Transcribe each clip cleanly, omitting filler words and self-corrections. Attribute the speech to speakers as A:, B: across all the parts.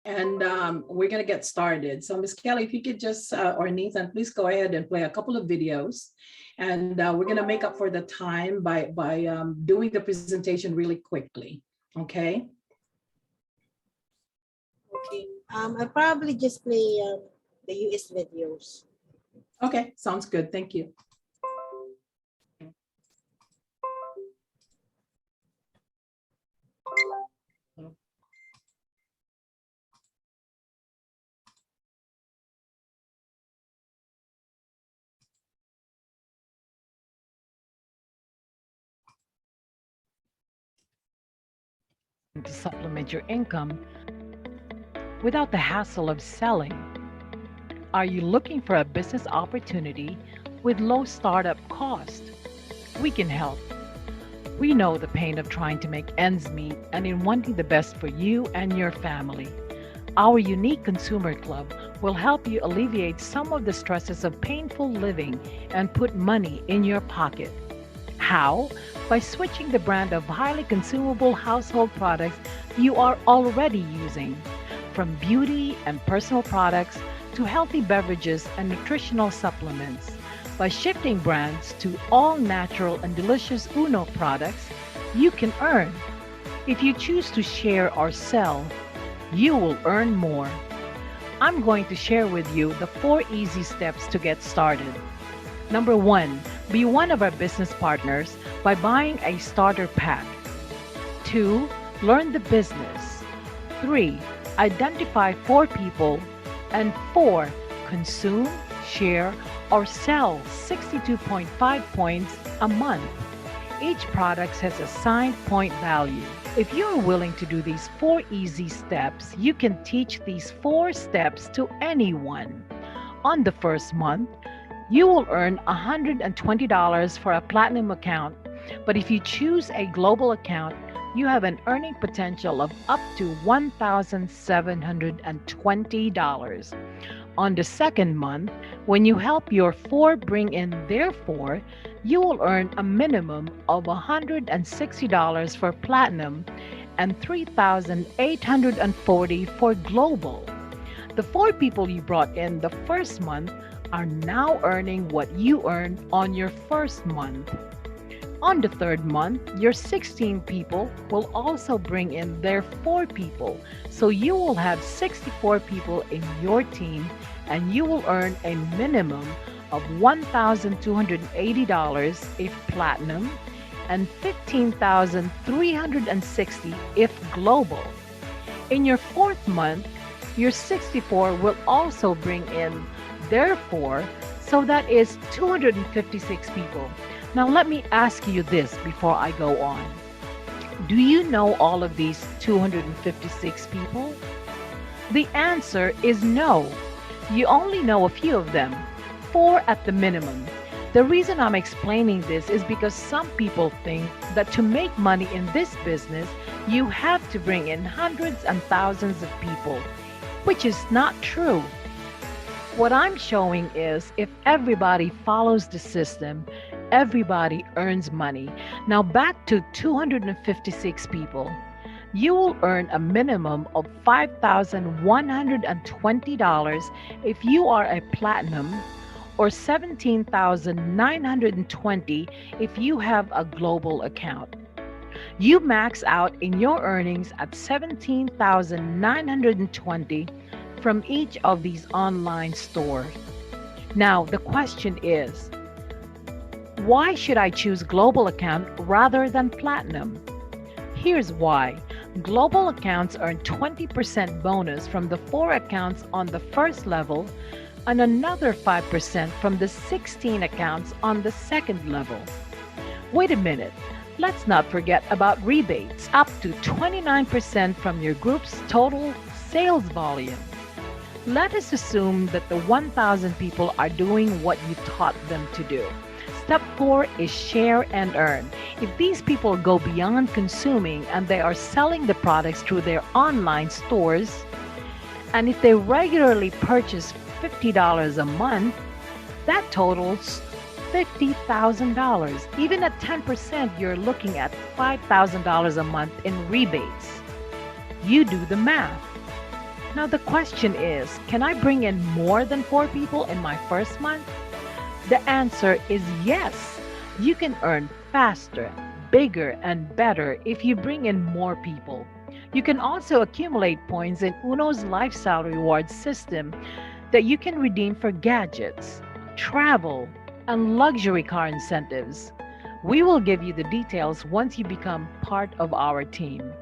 A: And we're going to get started. So Ms. Kelly, if you could just, or Nathan, please go ahead and play a couple of videos. And we're going to make up for the time by doing the presentation really quickly. Okay.
B: Okay. I'll probably just play the US videos.
A: Okay, sounds good. Thank you.
C: To supplement your income without the hassle of selling. Are you looking for a business opportunity with low startup cost? We can help. We know the pain of trying to make ends meet and in wanting the best for you and your family. Our unique consumer club will help you alleviate some of the stresses of painful living and put money in your pocket. How? By switching the brand of highly consumable household products you are already using, from beauty and personal products to healthy beverages and nutritional supplements. By shifting brands to all natural and delicious Uno products, you can earn. If you choose to share or sell, you will earn more. I'm going to share with you the 4 easy steps to get started. Number 1, be one of our business partners by buying a starter pack. 2, learn the business. 3, identify 4 people. And 4, consume, share, or sell 62.5 points a month. Each product has assigned point value. If you're willing to do these 4 easy steps, you can teach these 4 steps to anyone. On the first month, you will earn $120 for a platinum account, but if you choose a global account, you have an earning potential of up to $1,720. On the second month, when you help your 4 bring in their 4, you will earn a minimum of $160 for platinum and $3,840 for global. The 4 people you brought in the first month are now earning what you earned on your first month. On the third month, your 16 people will also bring in their 4 people, so you will have 64 people in your team and you will earn a minimum of $1,280 if platinum and $15,360 if global. In your 4th month, your 64 will also bring in their 4, so that is 256 people. Now let me ask you this before I go on. Do you know all of these 256 people? The answer is no. You only know a few of them, 4 at the minimum. The reason I'm explaining this is because some people think that to make money in this business, you have to bring in hundreds and thousands of people, which is not true. What I'm showing is if everybody follows the system, everybody earns money. Now back to 256 people. You will earn a minimum of $5,120 if you are a platinum, or $17,920 if you have a global account. You max out in your earnings at $17,920 from each of these online stores. Now, the question is, why should I choose global account rather than platinum? Here's why. Global accounts earn 20% bonus from the 4 accounts on the first level and another 5% from the 16 accounts on the second level. Wait a minute. Let's not forget about rebates, up to 29% from your group's total sales volume. Let us assume that the 1,000 people are doing what you taught them to do. Step 4 is share and earn. If these people go beyond consuming and they are selling the products through their online stores, and if they regularly purchase $50 a month, that totals $50,000. Even at 10%, you're looking at $5,000 a month in rebates. You do the math. Now, the question is, can I bring in more than 4 people in my first month? The answer is yes. You can earn faster, bigger, and better if you bring in more people. You can also accumulate points in Uno's lifestyle reward system that you can redeem for gadgets, travel, and luxury car incentives. We will give you the details once you become part of our team.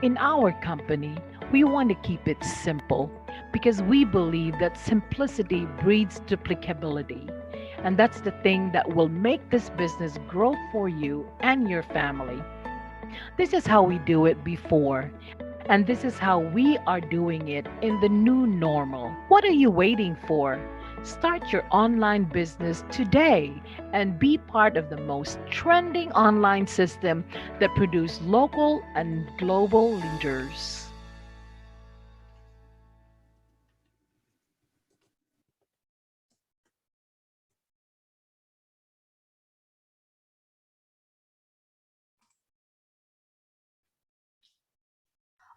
C: In our company, we want to keep it simple because we believe that simplicity breeds duplicability. And that's the thing that will make this business grow for you and your family. This is how we do it before, and this is how we are doing it in the new normal. What are you waiting for? Start your online business today and be part of the most trending online system that produce local and global leaders.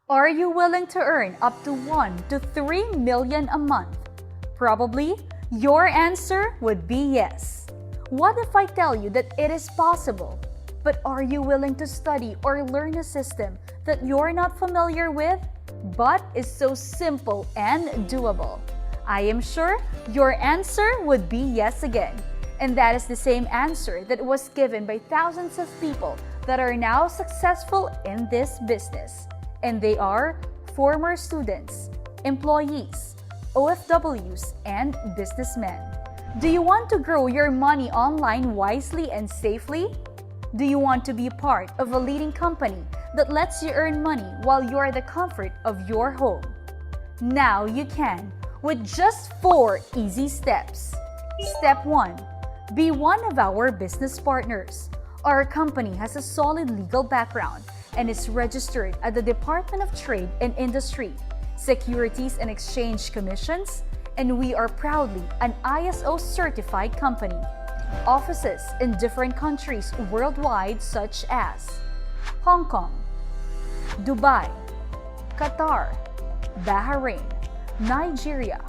D: Are you willing to earn up to 1 to 3 million a month? Probably, your answer would be yes. What if I tell you that it is possible? But are you willing to study or learn a system that you're not familiar with, but is so simple and doable? I am sure your answer would be yes again. And that is the same answer that was given by thousands of people that are now successful in this business. And they are former students, employees, OFWs, and businessmen. Do you want to grow your money online wisely and safely? Do you want to be part of a leading company that lets you earn money while you're at the comfort of your home? Now you can with just 4 easy steps. Step 1. Be one of our business partners. Our company has a solid legal background and is registered at the Department of Trade and Industry, Securities and Exchange Commissions, and we are proudly an ISO certified company. Offices in different countries worldwide such as Hong Kong, Dubai, Qatar, Bahrain, Nigeria,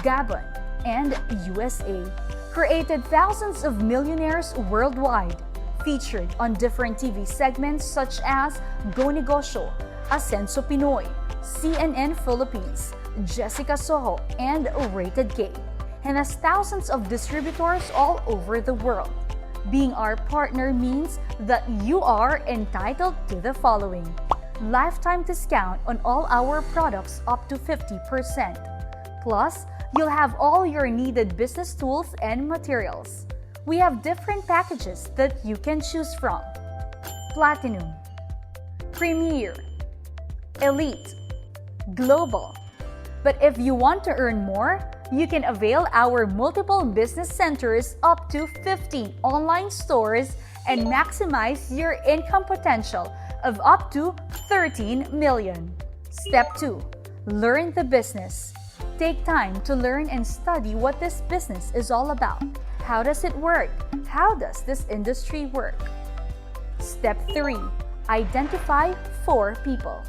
D: Gabon, and USA. Created thousands of millionaires worldwide, featured on different TV segments such as Go Negosyo, Ascenso Pinoy, CNN Philippines, Jessica Soho, and Rated K, and has thousands of distributors all over the world. Being our partner means that you are entitled to the following: lifetime discount on all our products up to 50%. Plus, you'll have all your needed business tools and materials. We have different packages that you can choose from: Platinum, Premier, Elite, Global. But if you want to earn more, you can avail our multiple business centers up to 50 online stores and maximize your income potential of up to 13 million. Step 2. Learn the business. Take time to learn and study what this business is all about. How does it work? How does this industry work? Step 3. Identify 4 people.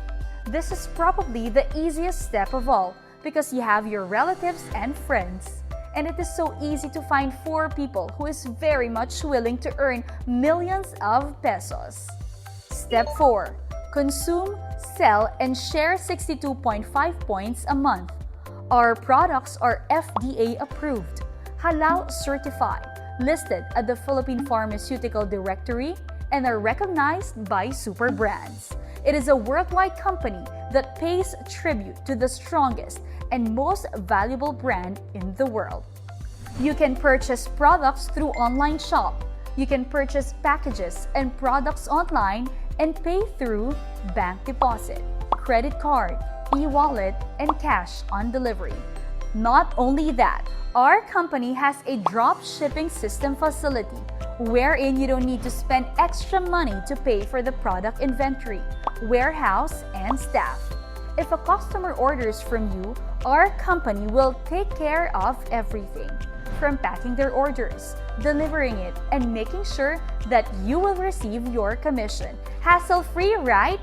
D: This is probably the easiest step of all because you have your relatives and friends. And it is so easy to find 4 people who is very much willing to earn millions of pesos. Step 4. Consume, sell, and share 62.5 points a month. Our products are FDA approved, Halal certified, listed at the Philippine Pharmaceutical Directory, and are recognized by super brands. It is a worldwide company that pays tribute to the strongest and most valuable brand in the world. You can purchase products through online shop. You can purchase packages and products online and pay through bank deposit, credit card, e-wallet, and cash on delivery. Not only that, our company has a drop shipping system facility wherein you don't need to spend extra money to pay for the product inventory, warehouse, and staff. If a customer orders from you, our company will take care of everything, from packing their orders, delivering it, and making sure that you will receive your commission. Hassle-free, right?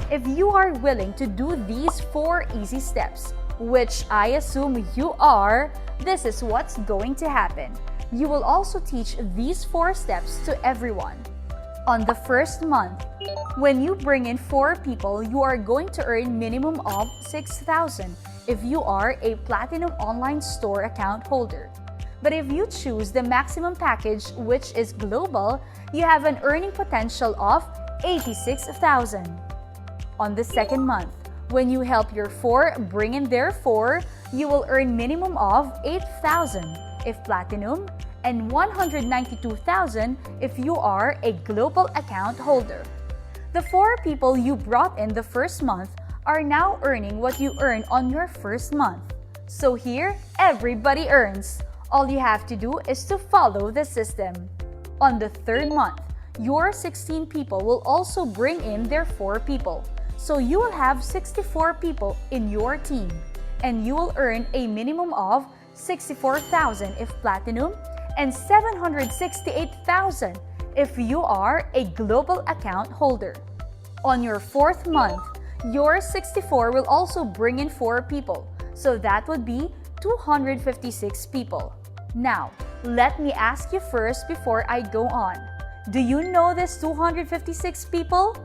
D: If you are willing to do these 4 easy steps, which I assume you are, this is what's going to happen. You will also teach these 4 steps to everyone. On the first month, when you bring in 4 people, you are going to earn minimum of 6,000 if you are a Platinum Online Store account holder. But if you choose the maximum package, which is global, you have an earning potential of 86,000. On the second month, when you help your 4 bring in their 4, you will earn minimum of 8,000 if Platinum and 192,000 if you are a global account holder. The 4 people you brought in the first month are now earning what you earn on your first month. So here, everybody earns. All you have to do is to follow the system. On the third month, your 16 people will also bring in their 4 people. So you will have 64 people in your team, and you will earn a minimum of 64,000 if Platinum and 768,000 if you are a global account holder. On your 4th month, your 64 will also bring in 4 people, so that would be 256 people. Now, let me ask you first before I go on. Do you know this 256 people?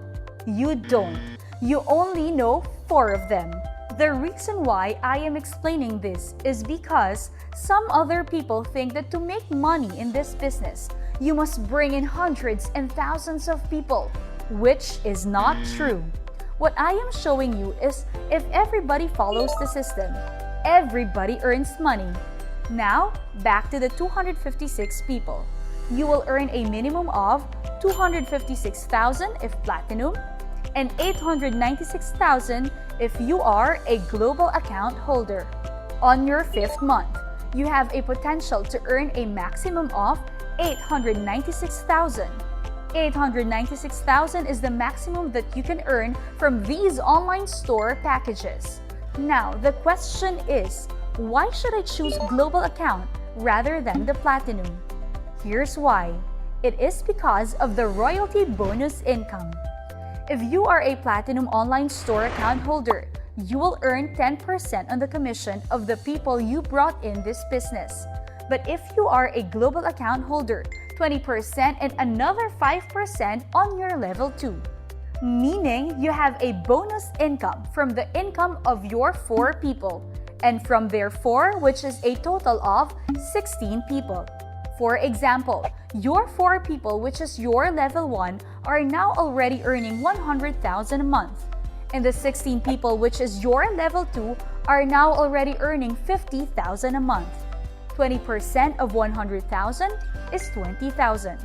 D: You don't. You only know 4 of them. The reason why I am explaining this is because some other people think that to make money in this business, you must bring in hundreds and thousands of people, which is not true. What I am showing you is if everybody follows the system, everybody earns money. Now, back to the 256 people. You will earn a minimum of 256,000 if Platinum and 896,000 if you are a global account holder. On your 5th month, you have a potential to earn a maximum of 896,000. 896,000 is the maximum that you can earn from these online store packages. Now, the question is, why should I choose global account rather than the Platinum? Here's why. It is because of the royalty bonus income. If you are a Platinum Online Store account holder, you will earn 10% on the commission of the people you brought in this business. But if you are a global account holder, 20% and another 5% on your level 2. Meaning you have a bonus income from the income of your 4 people and from their 4, which is a total of 16 people. For example, your 4 people, which is your level 1, are now already earning 100,000 a month. And the 16 people, which is your level 2, are now already earning 50,000 a month. 20% of 100,000 is 20,000.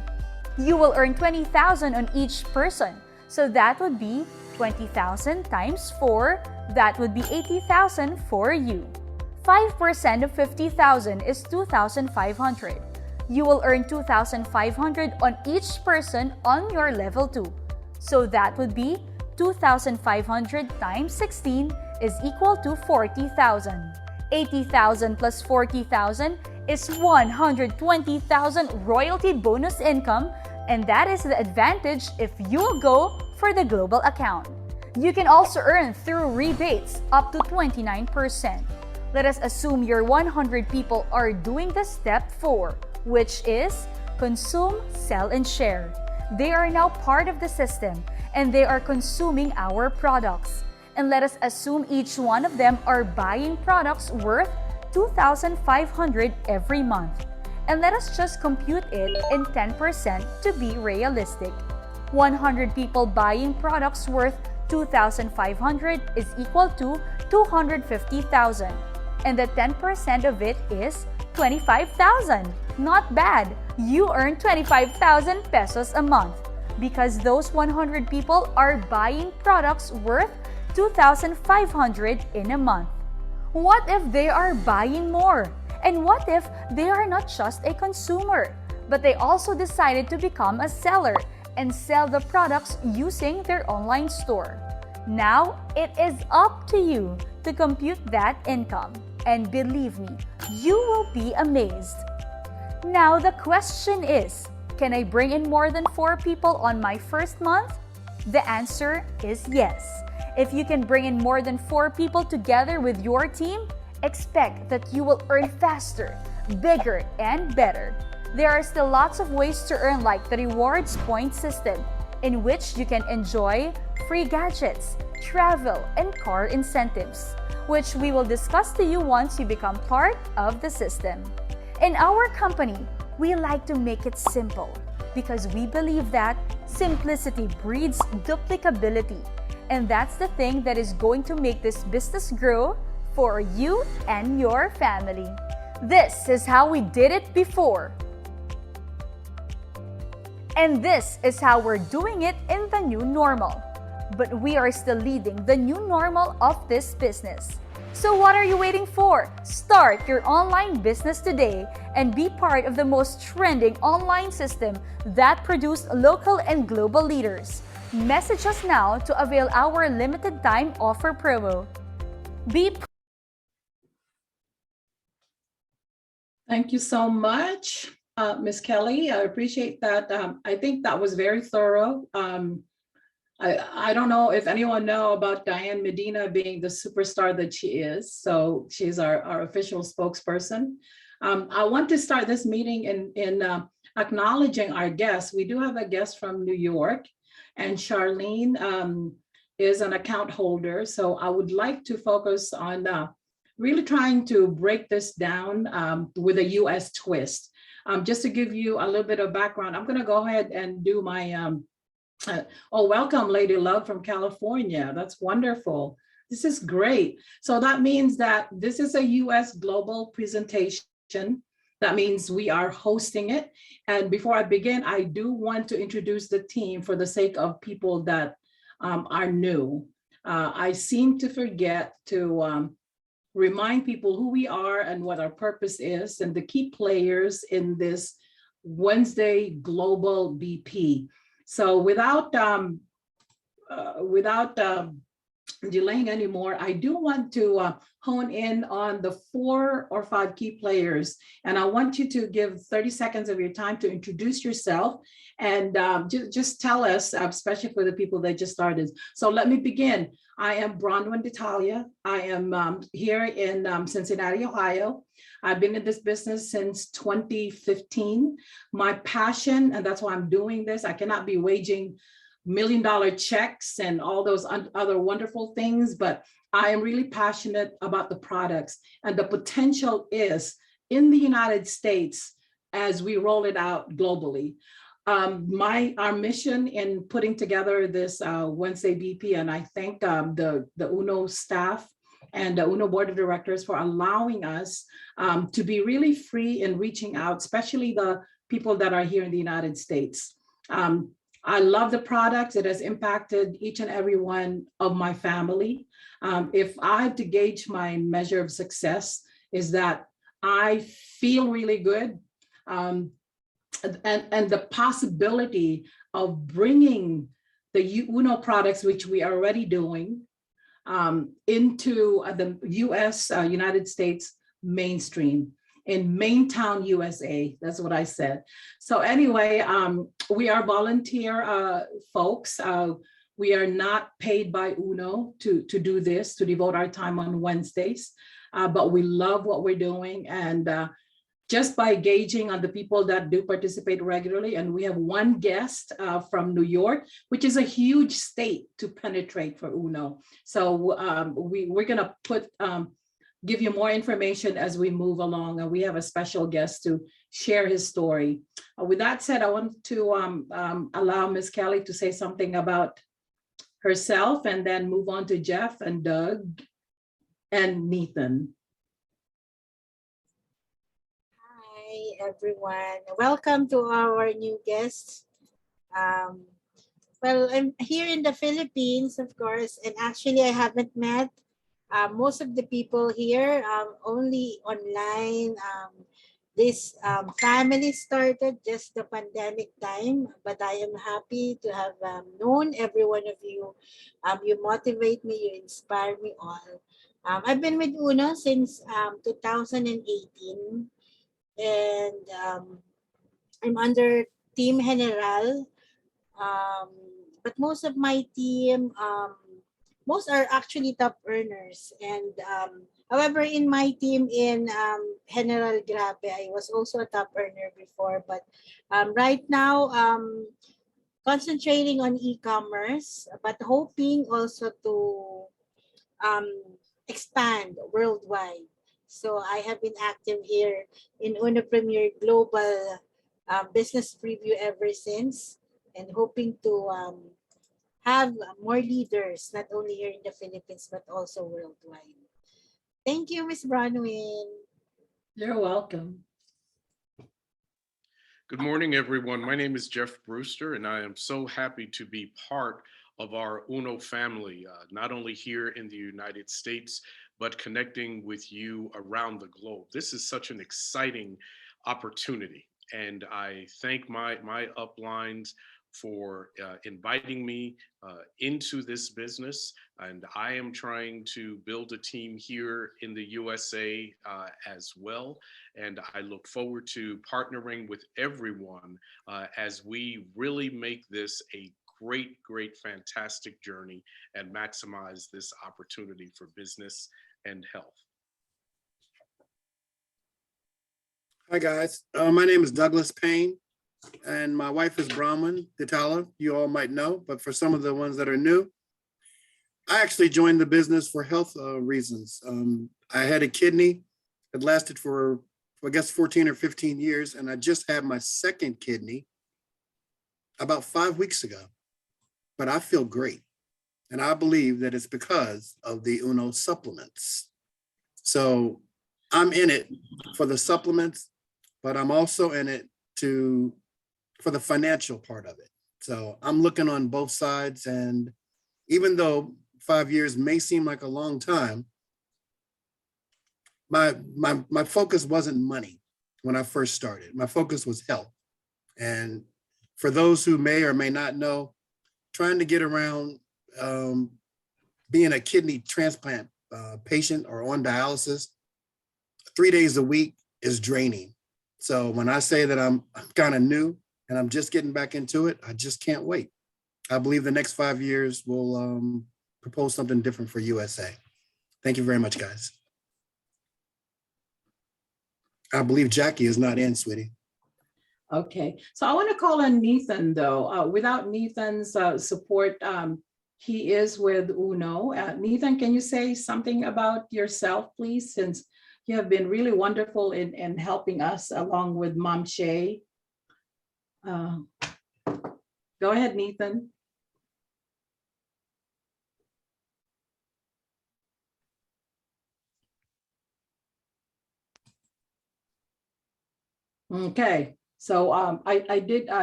D: You will earn 20,000 on each person. So that would be 20,000 times 4. That would be 80,000 for you. 5% of 50,000 is 2,500. You will earn 2,500 on each person on your level 2. So that would be 2,500 times 16 is equal to 40,000. 80,000 plus 40,000 is 120,000 royalty bonus income, and that is the advantage if you go for the global account. You can also earn through rebates up to 29%. Let us assume your 100 people are doing the step 4, which is consume, sell, and share. They are now part of the system and they are consuming our products. And let us assume each one of them are buying products worth 2,500 every month. And let us just compute it in 10% to be realistic. 100 people buying products worth 2,500 is equal to 250,000. And the 10% of it is 25,000. Not bad. You earn 25,000 pesos a month because those 100 people are buying products worth 2,500 in a month. What if they are buying more? And what if they are not just a consumer, but they also decided to become a seller and sell the products using their online store? Now, it is up to you to compute that income. And believe me, you will be amazed. Now, the question is, can I bring in more than 4 people on my first month? The answer is yes. If you can bring in more than 4 people together with your team, expect that you will earn faster, bigger, and better. There are still lots of ways to earn, like the rewards point system, in which you can enjoy free gadgets, travel, and car incentives, which we will discuss to you once you become part of the system. In our company, we like to make it simple because we believe that simplicity breeds duplicability, and that's the thing that is going to make this business grow for you and your family. This is how we did it before. And this is how we're doing it in the new normal. But we are still leading the new normal of this business. So what are you waiting for? Start your online business today and be part of the most trending online system that produces local and global leaders. Message us now to avail our limited time offer promo.
A: Thank you so much, Ms. Kelly. I appreciate that. I think that was very thorough. I don't know if anyone know about Diane Medina being the superstar that she is. So she's our official spokesperson. I want to start this meeting in acknowledging our guests. We do have a guest from New York, and Charlene is an account holder. So I would like to focus on really trying to break this down with a US twist. Just to give you a little bit of background, I'm going to go ahead and do my welcome, Lady Love from California. That's wonderful. This is great. So that means that this is a US global presentation. That means we are hosting it. And before I begin, I do want to introduce the team for the sake of people that are new. I seem to forget to remind people who we are and what our purpose is and the key players in this Wednesday Global BP. So without delaying anymore, I do want to hone in on the 4 or 5 key players. And I want you to give 30 seconds of your time to introduce yourself and just tell us, especially for the people that just started. So let me begin. I am Bronwyn D'Italia. I am here in Cincinnati, Ohio. I've been in this business since 2015. My passion, and that's why I'm doing this, I cannot be waging million-dollar checks and all those other wonderful things, but I am really passionate about the products, and the potential is in the United States as we roll it out globally. Our mission in putting together this Wednesday BP, and I thank the UNO staff and the UNO Board of Directors for allowing us to be really free in reaching out, especially the people that are here in the United States. I love the product. It has impacted each and every one of my family. If I have to gauge my measure of success, is that I feel really good. And the possibility of bringing the UNO products, which we are already doing, into the United States mainstream in Maintown, USA. That's what I said. So anyway, we are volunteer folks. We are not paid by UNO to do this, to devote our time on Wednesdays, but we love what we're doing. And just by gauging on the people that do participate regularly, and we have one guest from New York, which is a huge state to penetrate for UNO. So we're gonna give you more information as we move along, and we have a special guest to share his story. With that said, I want to allow Ms. Kelly to say something about herself, and then move on to Jeff and Doug and Nathan.
B: Hi, everyone. Welcome to our new guests. Well, I'm here in the Philippines, of course, and actually I haven't met most of the people here, only online. This family started just the pandemic time, but I am happy to have known every one of you. You motivate me, you inspire me all. I've been with UNO since 2018, and I'm under Team General, but most of my team most are actually top earners. And however, in my team in General Grape, I was also a top earner before. But right now, concentrating on e-commerce, but hoping also to um, expand worldwide. So I have been active here in Uno Premier Global Business Preview ever since, and hoping to have more leaders, not only here in the Philippines, but also worldwide. Thank you, Ms. Bronwyn.
A: You're welcome.
E: Good morning, everyone. My name is Jeff Brewster, and I am so happy to be part of our Uno family, not only here in the United States, but connecting with you around the globe. This is such an exciting opportunity, and I thank my uplines for inviting me into this business. And I am trying to build a team here in the USA as well. And I look forward to partnering with everyone as we really make this a great, fantastic journey and maximize this opportunity for business and health.
F: Hi, guys. My name is Douglas Payne, and my wife is Bronwyn Ditala. You all might know, but for some of the ones that are new, I actually joined the business for health reasons. I had a kidney that lasted for, I guess, 14 or 15 years, and I just had my second kidney about 5 weeks ago. But I feel great, and I believe that it's because of the Uno supplements. So I'm in it for the supplements, but I'm also in it for the financial part of it. So I'm looking on both sides, and even though 5 years may seem like a long time, my focus wasn't money when I first started. My focus was health. And for those who may or may not know, trying to get around being a kidney transplant patient or on dialysis 3 days a week is draining. So when I say that I'm kind of new and I'm just getting back into it, I just can't wait. I believe the next 5 years will propose something different for USA. Thank you very much, guys. I believe Jackie is not in, sweetie.
A: Okay, so I want to call on Nathan though. Without Nathan's support, he is with Uno. Nathan, can you say something about yourself, please, since you have been really wonderful in helping us along with Mom Shay. Go ahead, Nathan. Okay. So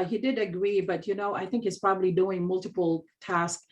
A: he did agree, but I think he's probably doing multiple tasks.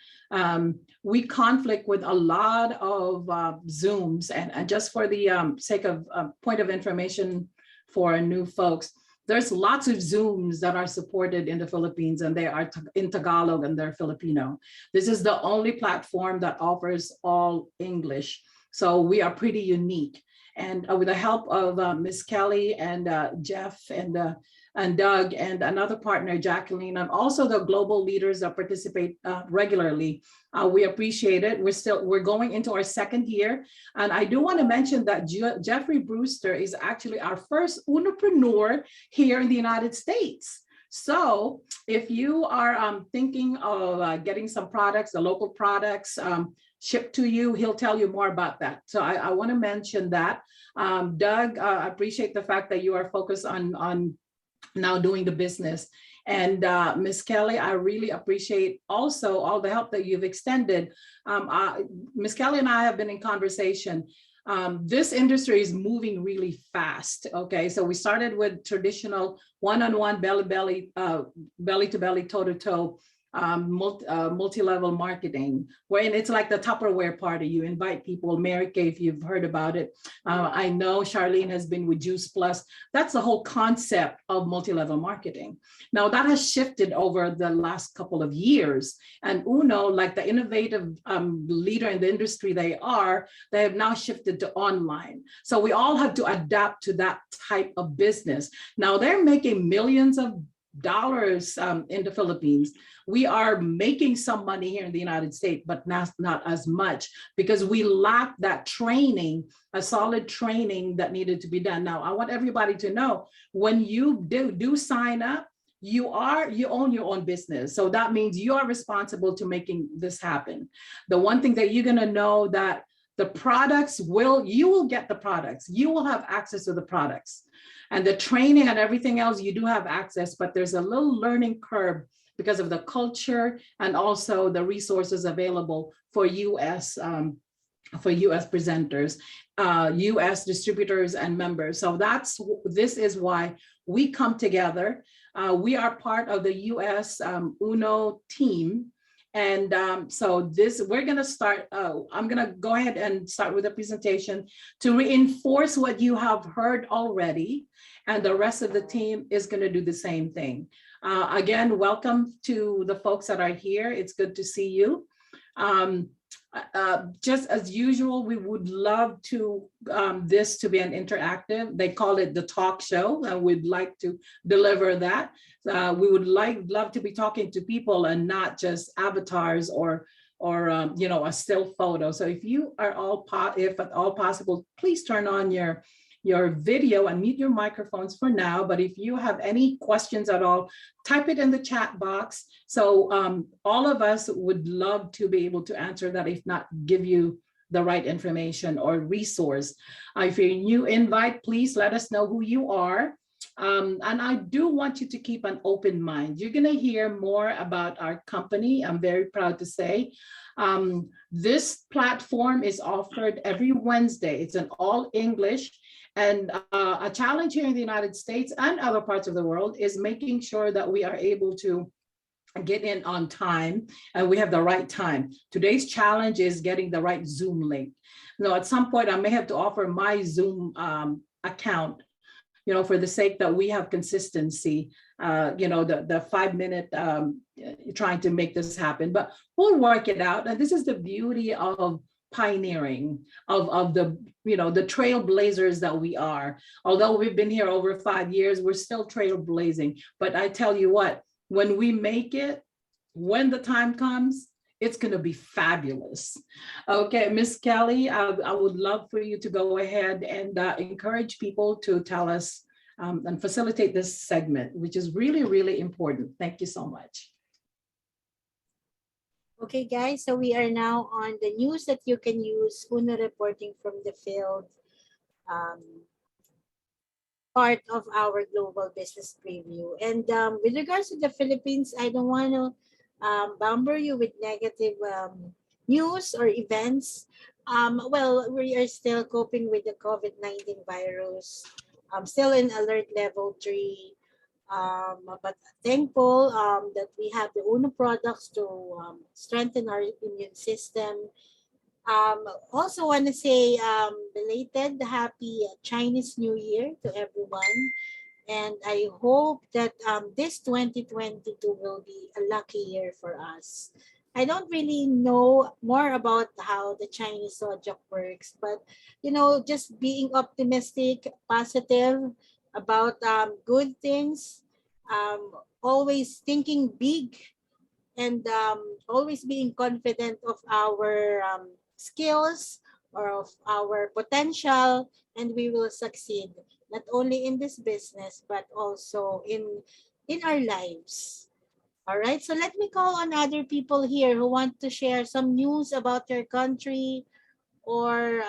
A: We conflict with a lot of Zooms, and just for the sake of point of information for new folks, there's lots of Zooms that are supported in the Philippines, and they are in Tagalog and they're Filipino. This is the only platform that offers all English. So we are pretty unique. And with the help of Ms. Kelly and Jeff and Doug and another partner, Jacqueline, and also the global leaders that participate regularly. We appreciate it. We're going into our second year. And I do want to mention that Jeffrey Brewster is actually our first Unopreneur here in the United States. So if you are thinking of getting some products, the local products shipped to you, he'll tell you more about that. So I want to mention that. Doug, I appreciate the fact that you are focused on now doing the business. And Ms. Kelly, I really appreciate also all the help that you've extended. Ms. Kelly and I have been in conversation. This industry is moving really fast. Okay, so we started with traditional one-on-one belly to belly, toe to toe, multi-level marketing, wherein it's like the Tupperware party. You invite people. Mary Kay, if you've heard about it. I know Charlene has been with Juice Plus. That's the whole concept of multi-level marketing. Now that has shifted over the last couple of years, and Uno, like the innovative leader in the industry they have now shifted to online. So we all have to adapt to that type of business. Now they're making millions of dollars in the Philippines. We are making some money here in the United States, but not as much because we lack that training, a solid training that needed to be done. Now, I want everybody to know when you do sign up, you own your own business. So that means you are responsible to making this happen. The one thing that you're going to know that the products you will get the products, you will have access to the products, and the training and everything else, you do have access, but there's a little learning curve because of the culture and also the resources available for US presenters, US distributors and members. So this is why we come together. We are part of the US UNO team. And so we're going to start, I'm going to go ahead and start with a presentation to reinforce what you have heard already. And the rest of the team is going to do the same thing. Again, welcome to the folks that are here. It's good to see you. Just as usual, we would love to this to be an interactive. They call it the talk show, and we'd like to deliver that. We would love to be talking to people and not just avatars or a still photo. So if you are if at all possible, please turn on your video and mute your microphones for now. But if you have any questions at all, type it in the chat box. So all of us would love to be able to answer that, if not give you the right information or resource. If you're a new invite, please let us know who you are. And I do want you to keep an open mind. You're going to hear more about our company. I'm very proud to say this platform is offered every Wednesday. It's an all English. And a challenge here in the United States and other parts of the world is making sure that we are able to get in on time and we have the right time. Today's challenge is getting the right Zoom link. Now, at some point, I may have to offer my Zoom account, for the sake that we have consistency, the 5-minute trying to make this happen, but we'll work it out. And this is the beauty of pioneering, of the trailblazers that we are. Although we've been here over 5 years, we're still trailblazing. But I tell you what, when we make it, when the time comes, it's going to be fabulous. Okay, Miss Kelly, I would love for you to go ahead and encourage people to tell us and facilitate this segment, which is really, really important. Thank you so much.
B: Okay, guys, so we are now on the news that you can use, UNO reporting from the field, part of our global business preview. And with regards to the Philippines, I don't want to bomber you with negative news or events. Well, we are still coping with the COVID-19 virus. Still in alert level 3. But thankful that we have the UNO products to strengthen our immune system. Also want to say belated happy Chinese New Year to everyone. And I hope that this 2022 will be a lucky year for us. I don't really know more about how the Chinese zodiac works, but just being optimistic, positive about good things, always thinking big, and always being confident of our skills or of our potential, and we will succeed not only in this business but also in our lives. All right, so let me call on other people here who want to share some news about your country or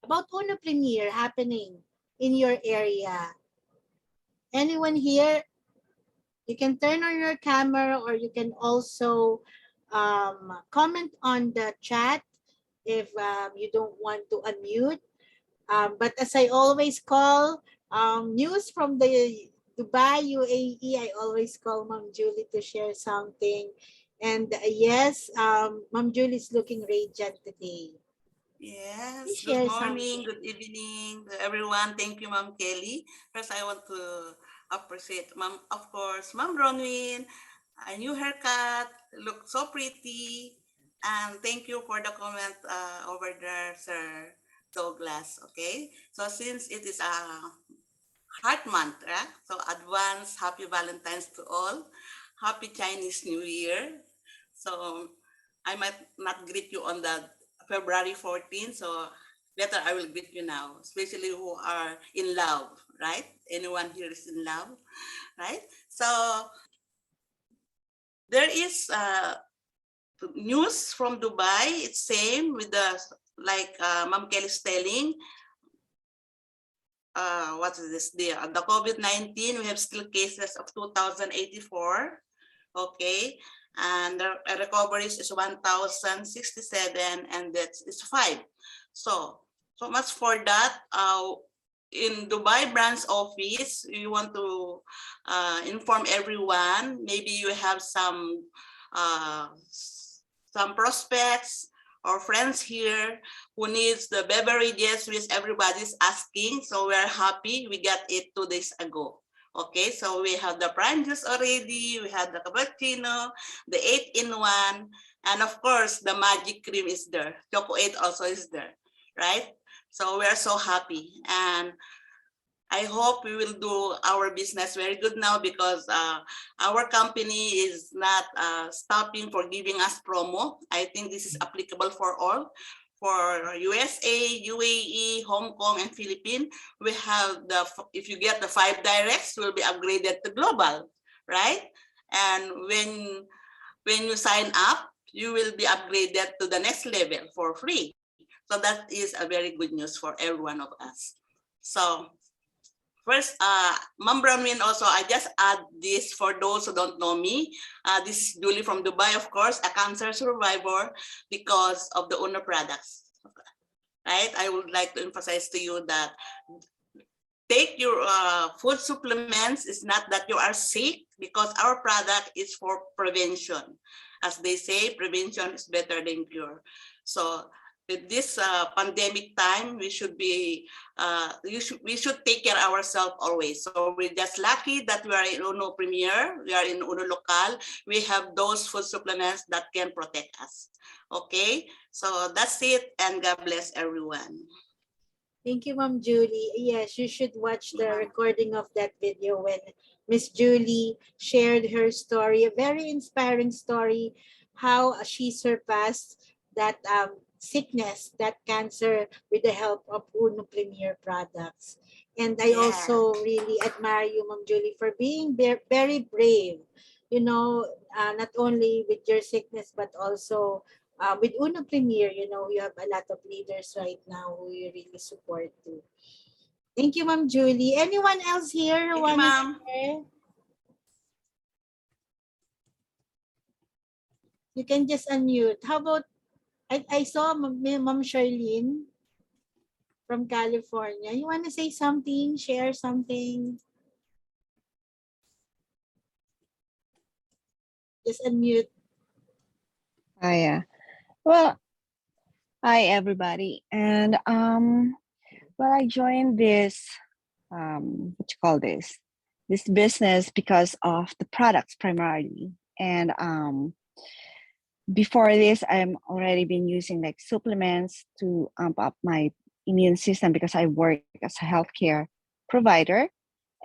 B: about UNO premiere happening in your area. Anyone here? You can turn on your camera, or you can also comment on the chat if you don't want to unmute. But as I always call, news from the Dubai, UAE, I always call Ma'am Julie to share something. And yes, Ma'am Julie is looking radiant today.
G: Yes,
B: Please
G: good
B: share
G: morning,
B: something.
G: good evening to everyone. Thank you, Ma'am Kelly. First, I want to appreciate, of course, Ma'am Bronwyn. A new haircut, look so pretty. And thank you for the comment over there, Sir Douglas. Okay, so since it is a Heart Month. So advance Happy Valentine's to all. Happy Chinese New Year. So I might not greet you on the February 14th. So better I will greet you now, especially who are in love, right? Anyone here is in love, right? So there is news from Dubai. It's same with the, like Ma'am Kelly's telling, what is this? The COVID-19, we have still cases of 2,084. Okay. And the recoveries is 1,067, and that's it's 5. So much for that. In Dubai branch office, we want to inform everyone. Maybe you have some prospects or friends here who needs the beverages which everybody's asking. So we're happy we got it 2 days ago. Okay, so we have the prime juice already, we have the cappuccino, the 8-in-1, and of course the magic cream is there. Choco 8 also is there, right? So we are so happy, and I hope we will do our business very good now, because our company is not stopping for giving us promo. I think this is applicable for all. For USA, UAE, Hong Kong, and Philippines, we have if you get the 5 directs, will be upgraded to global, right? And when you sign up, you will be upgraded to the next level for free. So that is a very good news for every one of us. So first, Ma'am Bronwyn, also, I just add this for those who don't know me. This is Julie from Dubai, of course, a cancer survivor because of the Uno products, right? I would like to emphasize to you that take your food supplements. It's not that you are sick, because our product is for prevention. As they say, prevention is better than cure. So with this pandemic time, we should be we should take care of ourselves always. So we're just lucky that we are in Uno Premier, we are in Uno Local. We have those food supplements that can protect us. Okay, so that's it, and God bless everyone.
B: Thank you, Ma'am Julie. Yes, you should watch the recording of that video when Miss Julie shared her story, a very inspiring story, how she surpassed that sickness, that cancer, with the help of Uno Premier products. And I also really admire you, Ma'am Julie, for being very brave, you know, not only with your sickness, but also with Uno Premier. You know, you have a lot of leaders right now who you really support too. Thank you, Ma'am Julie. Anyone else here who wants to share? You can just unmute. How about, I saw Ma'am Charlene from California. You want to say something, share something? Just unmute.
H: Yeah. Well, hi everybody. And well, I joined this what you call this business because of the products primarily. And before this, I'm already been using like supplements to amp up my immune system because I work as a healthcare provider.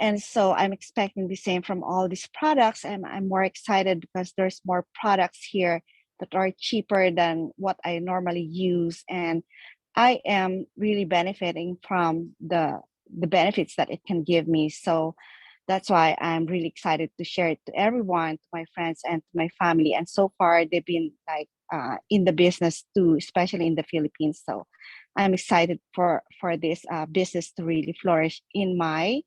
H: And so I'm expecting the same from all these products. And I'm more excited because there's more products here that are cheaper than what I normally use. And I am really benefiting from the benefits that it can give me. So that's why I'm really excited to share it to everyone, to my friends and to my family. And so far they've been like in the business too, especially in the Philippines. So I'm excited for this business to really flourish in my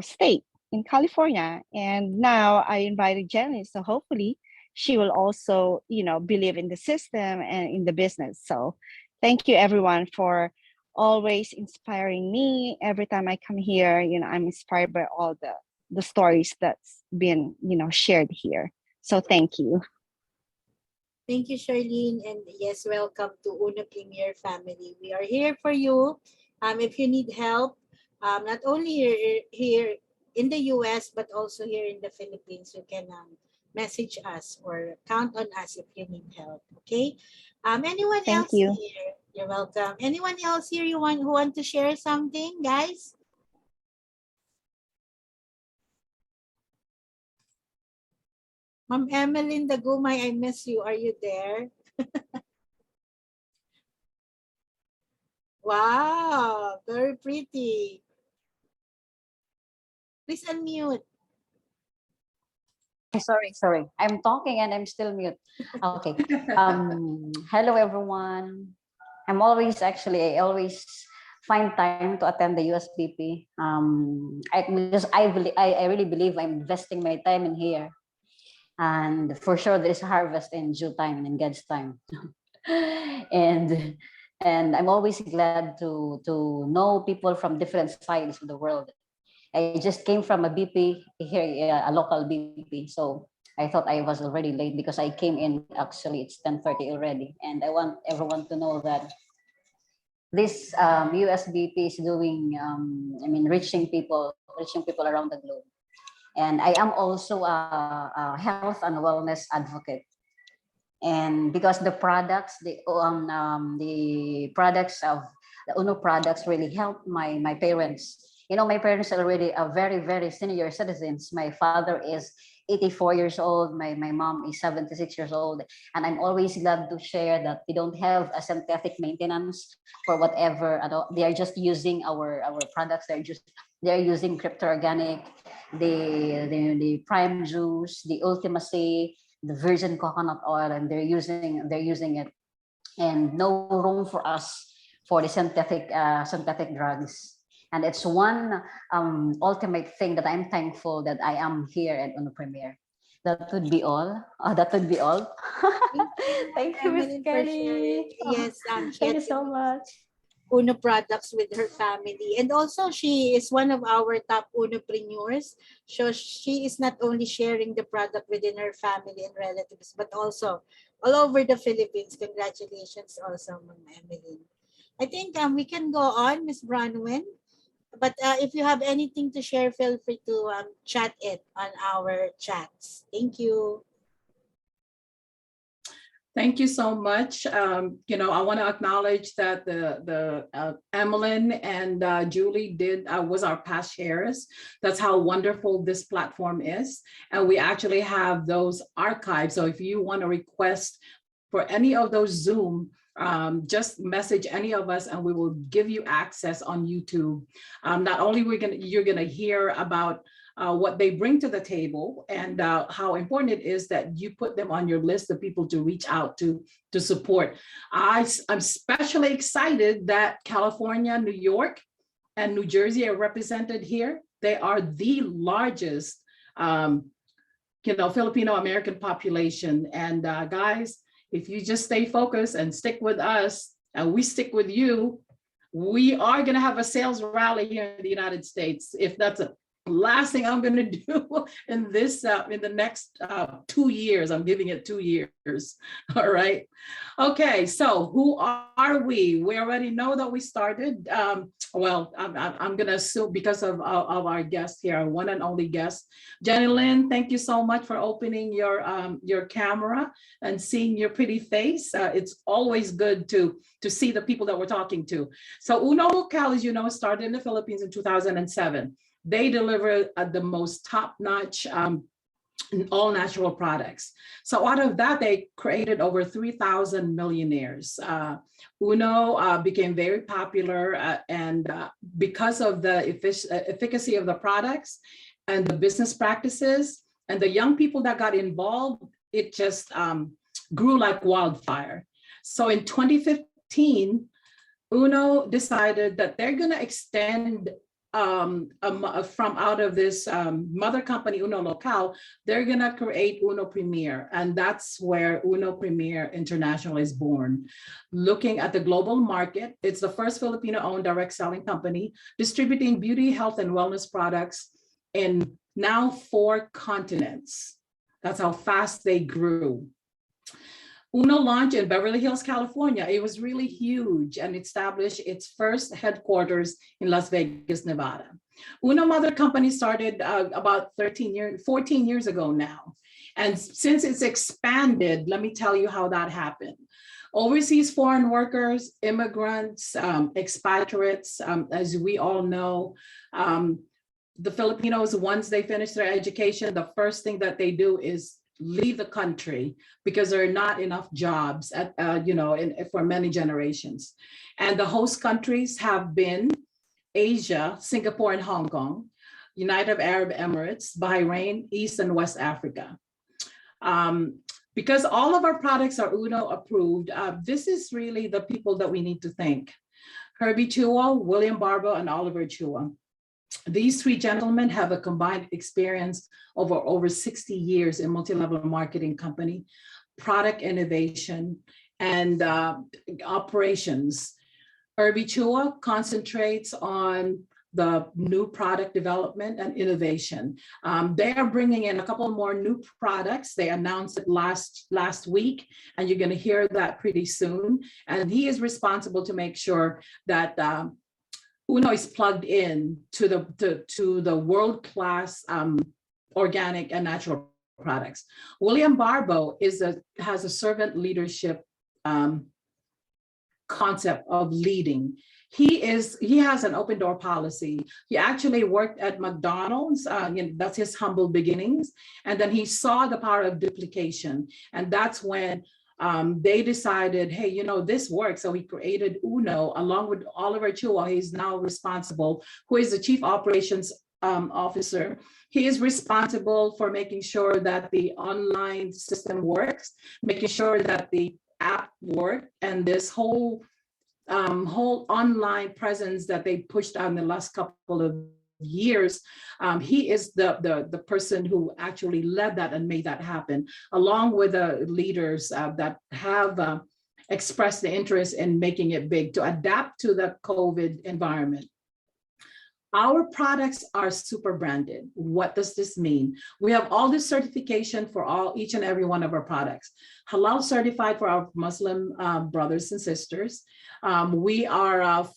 H: state in California. And now I invited Jenny, so hopefully she will also, you know, believe in the system and in the business. So thank you everyone for always inspiring me. Every time I come here, you know, I'm inspired by all the stories that's been, you know, shared here. So thank you.
B: Thank you, Charlene. And yes, welcome to Uno Premier family. We are here for you. If you need help, not only here in the US, but also here in the Philippines, you can message us or count on us if you need help. Okay. Anyone
H: Thank
B: else
H: you.
B: here? You're welcome. Anyone else here who want to share something, guys? Ma'am Emeline Dagumay, I miss you. Are you there? Wow, very pretty. Please unmute.
I: Sorry. I'm talking and I'm still mute. Okay. Hello everyone. I always find time to attend the USBP. Because I really believe I'm investing my time in here. And for sure there's harvest in due time, in God's time. and and I'm always glad to know people from different sides of the world. I just came from a BP here, a local BP. So I thought I was already late because I came in, actually it's 10:30 already. And I want everyone to know that this USBP is doing, reaching people around the globe. And I am also a health and wellness advocate. And because the products, the products of the UNO products really helped my parents. You know, my parents are already a very, very senior citizens. My father is 84 years old. My mom is 76 years old. And I'm always glad to share that they don't have a synthetic maintenance for whatever. They are just using our products. They're using crypto organic, the prime juice, the ultimacy, the virgin coconut oil, and they're using it, and no room for us for the synthetic drugs. And it's one ultimate thing that I'm thankful that I am here at UNO Premier. That would be all. That would be all. Thank you, Miss
B: Emeline, for sharing.
I: Kelly.
B: Yes, she
I: Thank you
B: had
I: so much.
B: UNO products with her family. And also she is one of our top UNOpreneurs. So she is not only sharing the product within her family and relatives, but also all over the Philippines. Congratulations also, Ma'am Emeline. I think we can go on, Ms. Bronwyn. But if you have anything to share, feel free to chat it on our chats. Thank you.
A: Thank you so much. I want to acknowledge that the Emmeline and Julie was our past sharers. That's how wonderful this platform is. And we actually have those archives. So if you want to request for any of those Zoom, just message any of us and we will give you access on YouTube. Not only you're gonna hear about what they bring to the table and how important it is that you put them on your list of people to reach out to support. I'm especially excited that California, New York, and New Jersey are represented here. They are the largest, Filipino American population. And guys, if you just stay focused and stick with us, and we stick with you, we are going to have a sales rally here in the United States. If that's a last thing I'm going to do in this in the next 2 years. I'm giving it 2 years. All right. Okay. So who are we? We already know that we started. I'm going to assume because of our guest here, our one and only guest, Jenny Lynn. Thank you so much for opening your camera and seeing your pretty face. It's always good to see the people that we're talking to. So UNO Local, as you know, started in the Philippines in 2007. They deliver the most top-notch all natural products. So out of that, they created over 3,000 millionaires. UNO became very popular and because of the efficacy of the products and the business practices and the young people that got involved, it just grew like wildfire. So in 2015, UNO decided that they're going to extend from out of this mother company, UNO Local, they're going to create UNO Premier. And that's where UNO Premier International is born. Looking at the global market, it's the first Filipino-owned direct selling company distributing beauty, health, and wellness products in now 4 continents. That's how fast they grew. UNO launched in Beverly Hills, California. It was really huge and established its first headquarters in Las Vegas, Nevada. UNO Mother Company started about 14 years ago now. And since it's expanded, let me tell you how that happened. Overseas foreign workers, immigrants, expatriates, as we all know, the Filipinos, once they finish their education, the first thing that they do is leave the country because there are not enough jobs at, for many generations. And the host countries have been Asia, Singapore and Hong Kong, United Arab Emirates, Bahrain, East and West Africa. Because all of our products are UNO approved, this is really the people that we need to thank. Herbie Chua, William Barbo, and Oliver Chua. These three gentlemen have a combined experience over 60 years in multi-level marketing company, product innovation, and operations. Herbie Chua concentrates on the new product development and innovation. They are bringing in a couple more new products. They announced it last week, and you're going to hear that pretty soon. And he is responsible to make sure that UNO is plugged in to the world-class organic and natural products. William Barbo has a servant leadership concept of leading. He has an open door policy. He actually worked at McDonald's. That's his humble beginnings. And then he saw the power of duplication. And that's when they decided, hey, this works. So he created UNO along with Oliver Chua. He's now responsible, who is the chief operations officer. He is responsible for making sure that the online system works, making sure that the app works, and this whole online presence that they pushed out in the last couple of years. He is the person who actually led that and made that happen, along with the leaders that have expressed the interest in making it big to adapt to the COVID environment. Our products are super branded. What does this mean? We have all this certification for each and every one of our products. Halal certified for our Muslim brothers and sisters. We are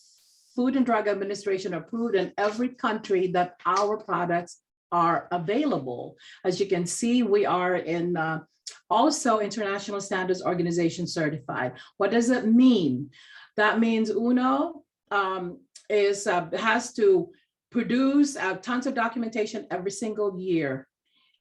A: Food and Drug Administration approved in every country that our products are available. As you can see, we are in also International Standards Organization certified. What does it mean? That means UNO has to produce tons of documentation every single year.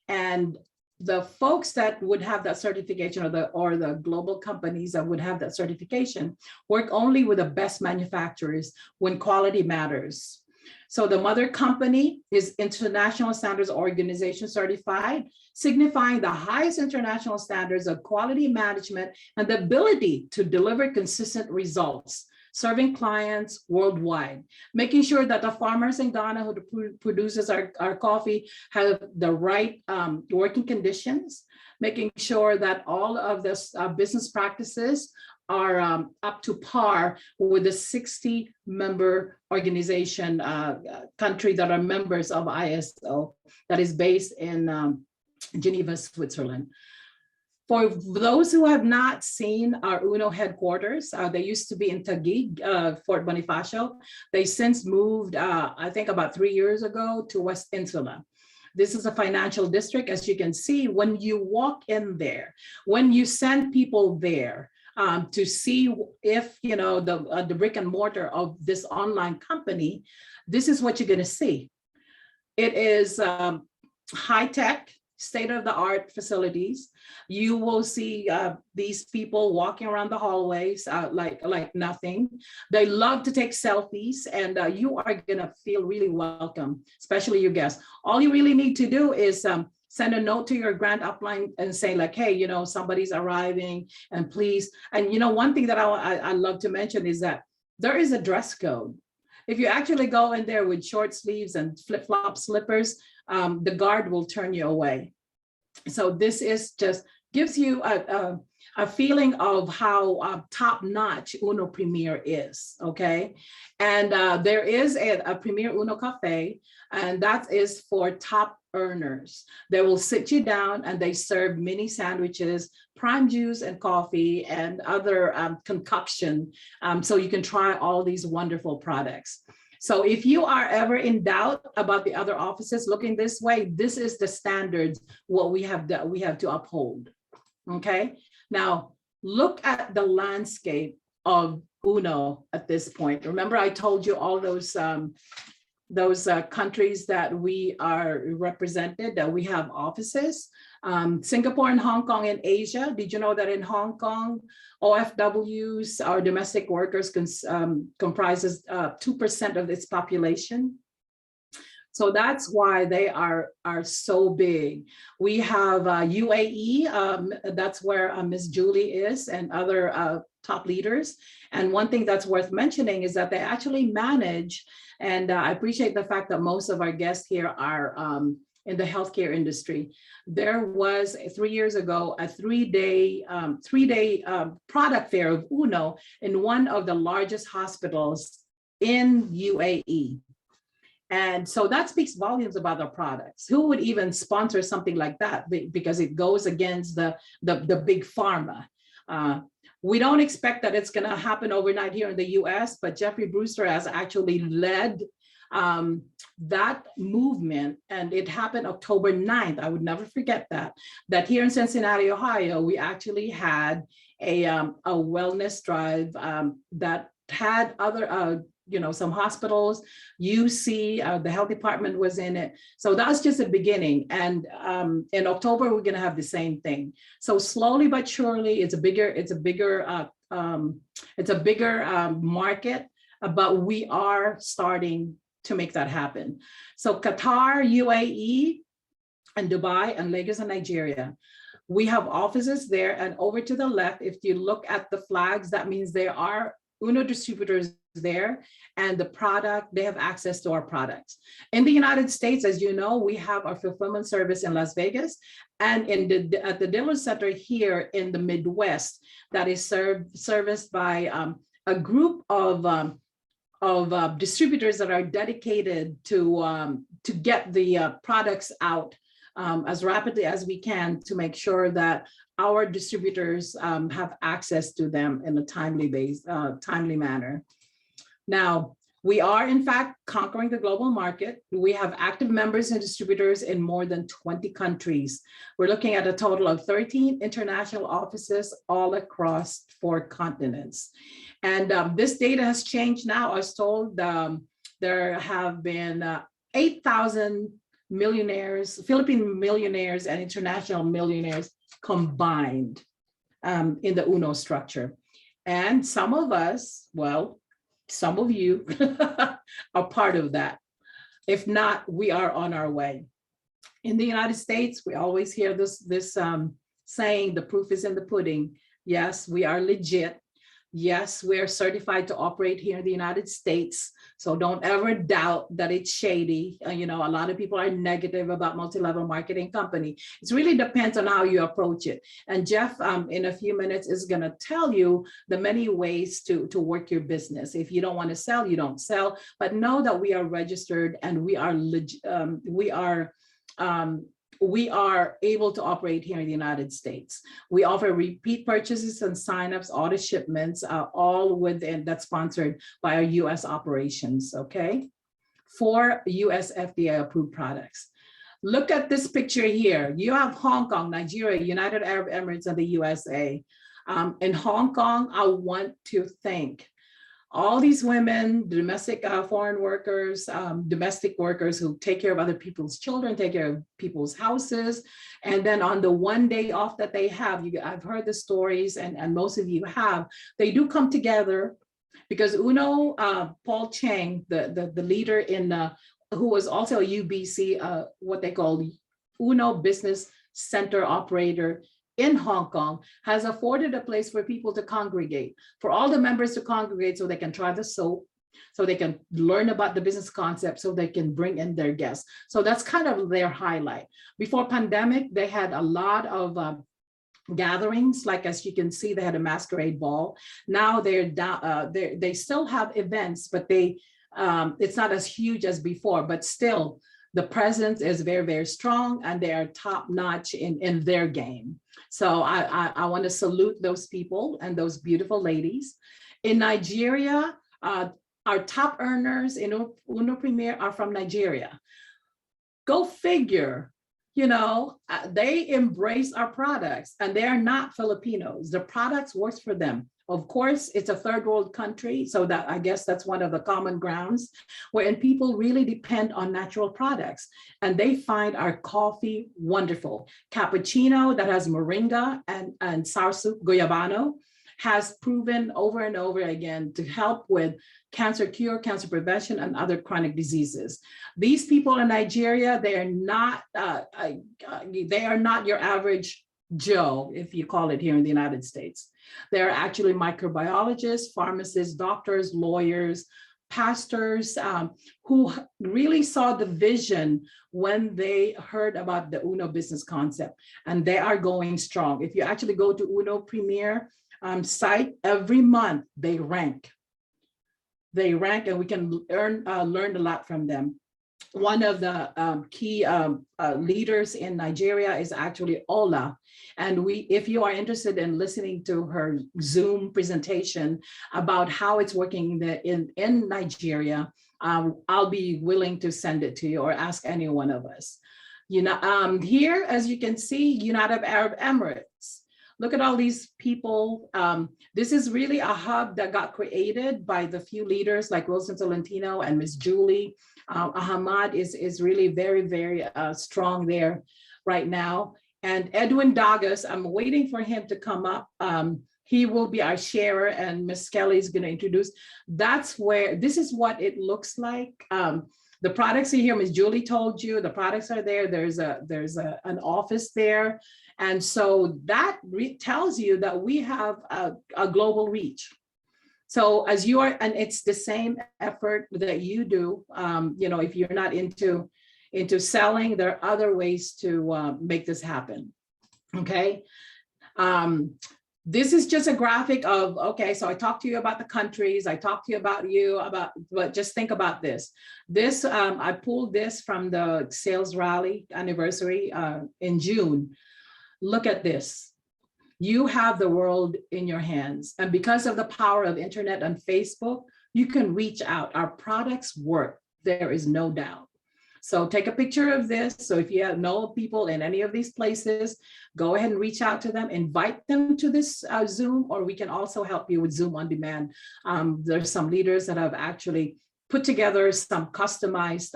A: And the folks that would have that certification, or the global companies that would have that certification, work only with the best manufacturers when quality matters. So the mother company is International Standards Organization certified, signifying the highest international standards of quality management and the ability to deliver consistent results, serving clients worldwide, making sure that the farmers in Ghana who produces our coffee have the right working conditions, making sure that all of this business practices are up to par with the 60-member organization country that are members of ISO that is based in Geneva, Switzerland. For those who have not seen our UNO headquarters, they used to be in Taguig, Fort Bonifacio. They since moved, I think about 3 years ago, to West Insula. This is a financial district, as you can see. When you walk in there, when you send people there to see if, the brick and mortar of this online company, this is what you're gonna see. It is high-tech, state-of-the-art facilities. You will see these people walking around the hallways like nothing. They love to take selfies, and you are gonna feel really welcome, especially your guests. All you really need to do is send a note to your grand upline and say like, hey, somebody's arriving, and please. And one thing that I love to mention is that there is a dress code. If you actually go in there with short sleeves and flip-flop slippers, the guard will turn you away. So this is just gives you a feeling of how top-notch UNO Premier is, okay? And there is a Premier UNO Cafe, and that is for top earners. They will sit you down and they serve mini sandwiches, prime juice and coffee, and other concoction, so you can try all these wonderful products. So if you are ever in doubt about the other offices looking this way, this is the standards what we have to uphold. Okay. Now look at the landscape of UNO at this point. Remember, I told you all those countries that we are represented, that we have offices. Singapore and Hong Kong in Asia. Did you know that in Hong Kong, OFWs, our domestic workers, comprises 2% of its population? So that's why they are so big. We have UAE, that's where Miss Julie is, and other top leaders. And one thing that's worth mentioning is that they actually manage, and I appreciate the fact that most of our guests here are in the healthcare industry. There was 3 years ago a three-day product fair of UNO in one of the largest hospitals in UAE. And so that speaks volumes about our products. Who would even sponsor something like that? Because it goes against the big pharma. We don't expect that it's going to happen overnight here in the US, but Jeffrey Brewster has actually led that movement, and it happened October 9th. I would never forget that here in Cincinnati, Ohio, we actually had a wellness drive that had other some hospitals, UC, the health department was in it. So that's just the beginning. And in October, we're gonna have the same thing. So slowly but surely, it's a bigger market, but we are starting to make that happen. So Qatar, UAE, and Dubai, and Lagos, and Nigeria. We have offices there, and over to the left, if you look at the flags, that means there are UNO distributors there, and they have access to our products. In the United States, as you know, we have our fulfillment service in Las Vegas, and at the dealer center here in the Midwest, that is serviced by a group of distributors that are dedicated to get the products out as rapidly as we can, to make sure that our distributors have access to them in a timely manner. Now, we are in fact conquering the global market. We have active members and distributors in more than 20 countries. We're looking at a total of 13 international offices all across 4 continents. And this data has changed now. I was told there have been 8,000 millionaires, Philippine millionaires and international millionaires combined in the UNO structure. And some of us, well, some of you are part of that. If not, we are on our way. In the United States, we always hear this saying, the proof is in the pudding. Yes, we are legit. Yes, we're certified to operate here in the United States. So don't ever doubt that it's shady. A lot of people are negative about multi-level marketing company. It really depends on how you approach it. And Jeff, in a few minutes, is going to tell you the many ways to work your business. If you don't want to sell, you don't sell. But know that we are registered, and we are able to operate here in the United States. We offer repeat purchases and signups, auto shipments, all within that's sponsored by our US operations, okay? For US FDA approved products. Look at this picture here. You have Hong Kong, Nigeria, United Arab Emirates, and the USA. In Hong Kong, I want to thank all these women, domestic foreign workers, domestic workers who take care of other people's children, take care of people's houses. And then on the one day off that they have, I've heard the stories, and most of you have, they do come together because UNO, Paul Chang, the leader who was also a UBC, what they call UNO Business Center operator in Hong Kong, has afforded a place for people to congregate, for all the members to congregate so they can try the soap, so they can learn about the business concept, so they can bring in their guests. So that's kind of their highlight. Before pandemic, they had a lot of gatherings, like as you can see, they had a masquerade ball. Now they still have events, but it's not as huge as before, but still the presence is very, very strong, and they are top notch in their game. So I want to salute those people and those beautiful ladies. In Nigeria, our top earners in UNO Premier are from Nigeria. Go figure, they embrace our products, and they are not Filipinos. The products works for them. Of course, it's a third world country, so that I guess that's one of the common grounds wherein people really depend on natural products, and they find our coffee wonderful. Cappuccino that has moringa and sour soup, Goyabano, has proven over and over again to help with cancer cure, cancer prevention, and other chronic diseases. These people in Nigeria, they are not your average Joe, if you call it here in the United States. They're actually microbiologists, pharmacists, doctors, lawyers, pastors, who really saw the vision when they heard about the UNO business concept, and they are going strong. If you actually go to UNO Premier site, every month they rank. And we can learn a lot from them. One of the key leaders in Nigeria is actually Ola. And if you are interested in listening to her Zoom presentation about how it's working in Nigeria, I'll be willing to send it to you or ask any one of us. Here, as you can see, United Arab Emirates. Look at all these people. This is really a hub that got created by the few leaders like Wilson Tolentino and Miss Julie. Ahmad is really very, very strong there right now. And Edwin Dagas, I'm waiting for him to come up. He will be our sharer, and Miss Kelly is going to introduce. This is what it looks like. The products are here. Miss Julie told you the products are there. There's an office there. And so that tells you that we have a global reach. So as you are, and it's the same effort that you do, if you're not into selling, there are other ways to make this happen, okay? This is just a graphic of, okay, so I talked to you about the countries, I talked to you but just think about this. I pulled this from the sales rally anniversary in June. Look at this. You have the world in your hands. And because of the power of internet and Facebook, you can reach out. Our products work. There is no doubt. So take a picture of this. So if you know people in any of these places, go ahead and reach out to them, invite them to this Zoom, or we can also help you with Zoom on demand. There's some leaders that have actually put together some customized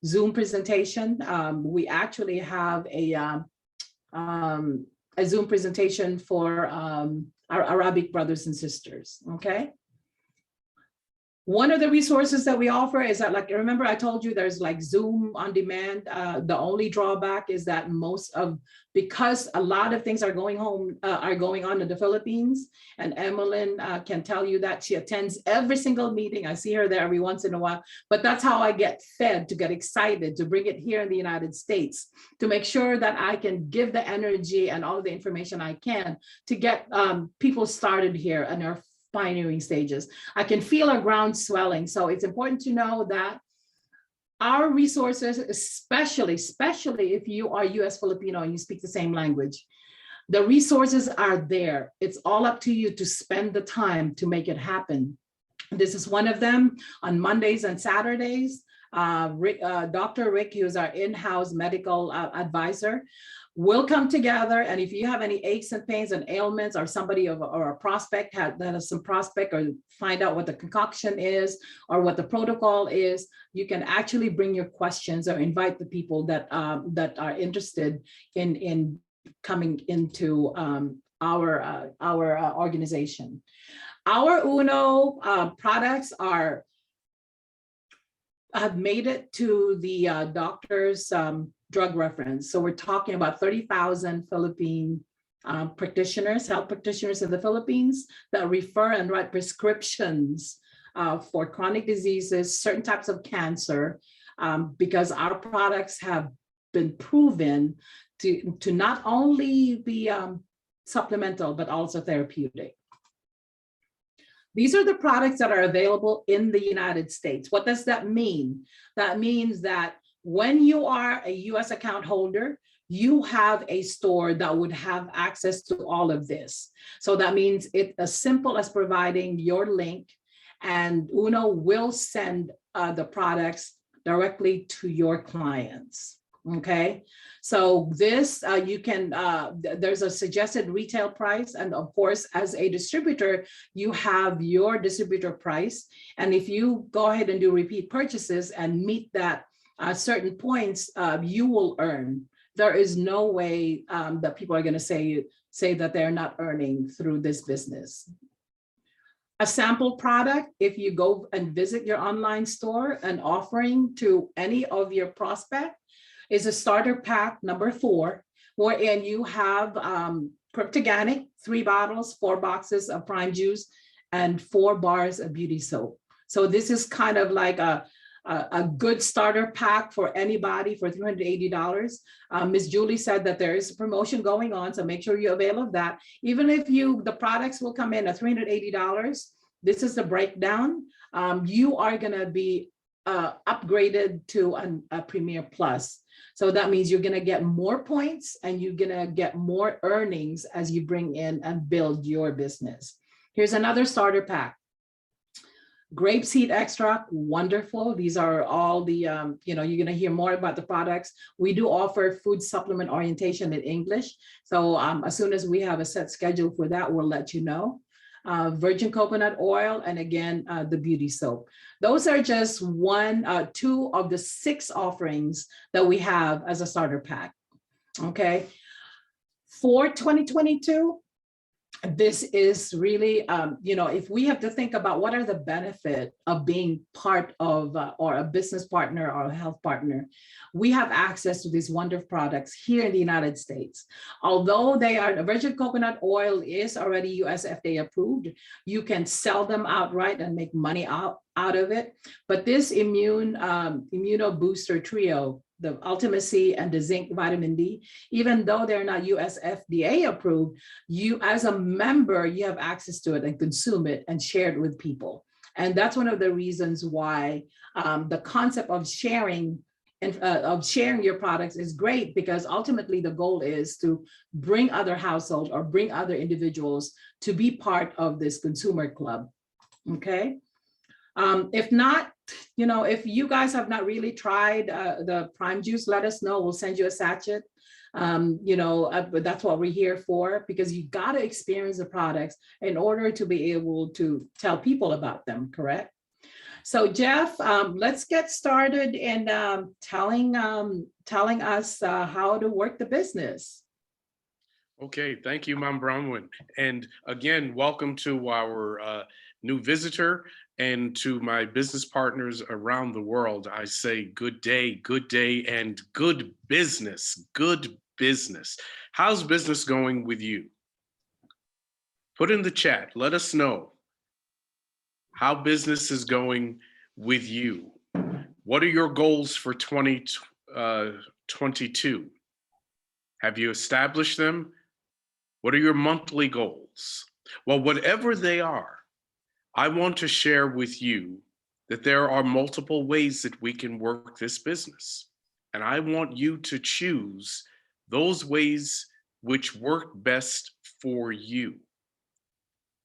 A: Zoom presentation. We actually have a Zoom presentation for our Arabic brothers and sisters, okay? One of the resources that we offer is that, like, remember I told you there's like Zoom on demand. The only drawback is that because a lot of things are going on in the Philippines, and Emmeline can tell you that she attends every single meeting. I see her there every once in a while, but that's how I get fed, to get excited, to bring it here in the United States, to make sure that I can give the energy and all of the information I can to get people started here and our pioneering stages. I can feel our ground swelling. So it's important to know that our resources, especially if you are US Filipino and you speak the same language, the resources are there. It's all up to you to spend the time to make it happen. This is one of them. On Mondays and Saturdays, Dr. Rick, who is our in-house medical advisor, we'll come together, and if you have any aches and pains and ailments, or somebody or a prospect that has some prospect, or find out what the concoction is or what the protocol is, you can actually bring your questions or invite the people that are interested in coming into our organization. Our UNO products have made it to the doctor's drug reference. So we're talking about 30,000 Philippine practitioners, health practitioners in the Philippines that refer and write prescriptions for chronic diseases, certain types of cancer, because our products have been proven to not only be supplemental, but also therapeutic. These are the products that are available in the United States. What does that mean? That means that when you are a US account holder, you have a store that would have access to all of this. So that means it's as simple as providing your link, and UNO will send the products directly to your clients. Okay, so this you can there's a suggested retail price, and of course, as a distributor, you have your distributor price. And if you go ahead and do repeat purchases and meet that certain points, you will earn. There is no way that people are going to say that they're not earning through this business. A sample product, if you go and visit your online store, an offering to any of your prospect is a starter pack number 4, wherein you have Cryptoganic, 3 bottles, 4 boxes of prime juice, and 4 bars of beauty soap. So this is kind of like a good starter pack for anybody for $380. Ms. Julie said that there is a promotion going on, so make sure you avail of that. Even if the products will come in at $380, this is the breakdown. You are gonna be upgraded to a Premier Plus. So that means you're gonna get more points and you're gonna get more earnings as you bring in and build your business. Here's another starter pack. Grapeseed Extract, wonderful. These are all the, you're gonna hear more about the products. We do offer food supplement orientation in English. So as soon as we have a set schedule for that, we'll let you know. Virgin coconut oil, and again, the beauty soap. Those are just 2 of the 6 offerings that we have as a starter pack, okay? For 2022, this is really, if we have to think about what are the benefit of being part of or a business partner or a health partner, we have access to these wonderful products here in the United States. Although virgin coconut oil is already US FDA approved, you can sell them outright and make money out of it. But this immuno booster trio, the Ultimacy and the zinc vitamin D, even though they're not US FDA approved, you as a member, you have access to it and consume it and share it with people. And that's one of the reasons why the concept of sharing your products is great, because ultimately the goal is to bring other households or bring other individuals to be part of this consumer club, okay? If not, if you guys have not really tried the prime juice, let us know. We'll send you a sachet. But that's what we're here for, because you got to experience the products in order to be able to tell people about them, correct? So Jeff, let's get started in telling us how to work the business.
E: Okay, thank you, Mom Bronwyn. And again, welcome to our new visitor, and to my business partners around the world. I say good day, and good business, good business. How's business going with you? Put in the chat, let us know how business is going with you. What are your goals for 2022? Have you established them? What are your monthly goals? Well, whatever they are, I want to share with you that there are multiple ways that we can work this business. And I want you to choose those ways which work best for you.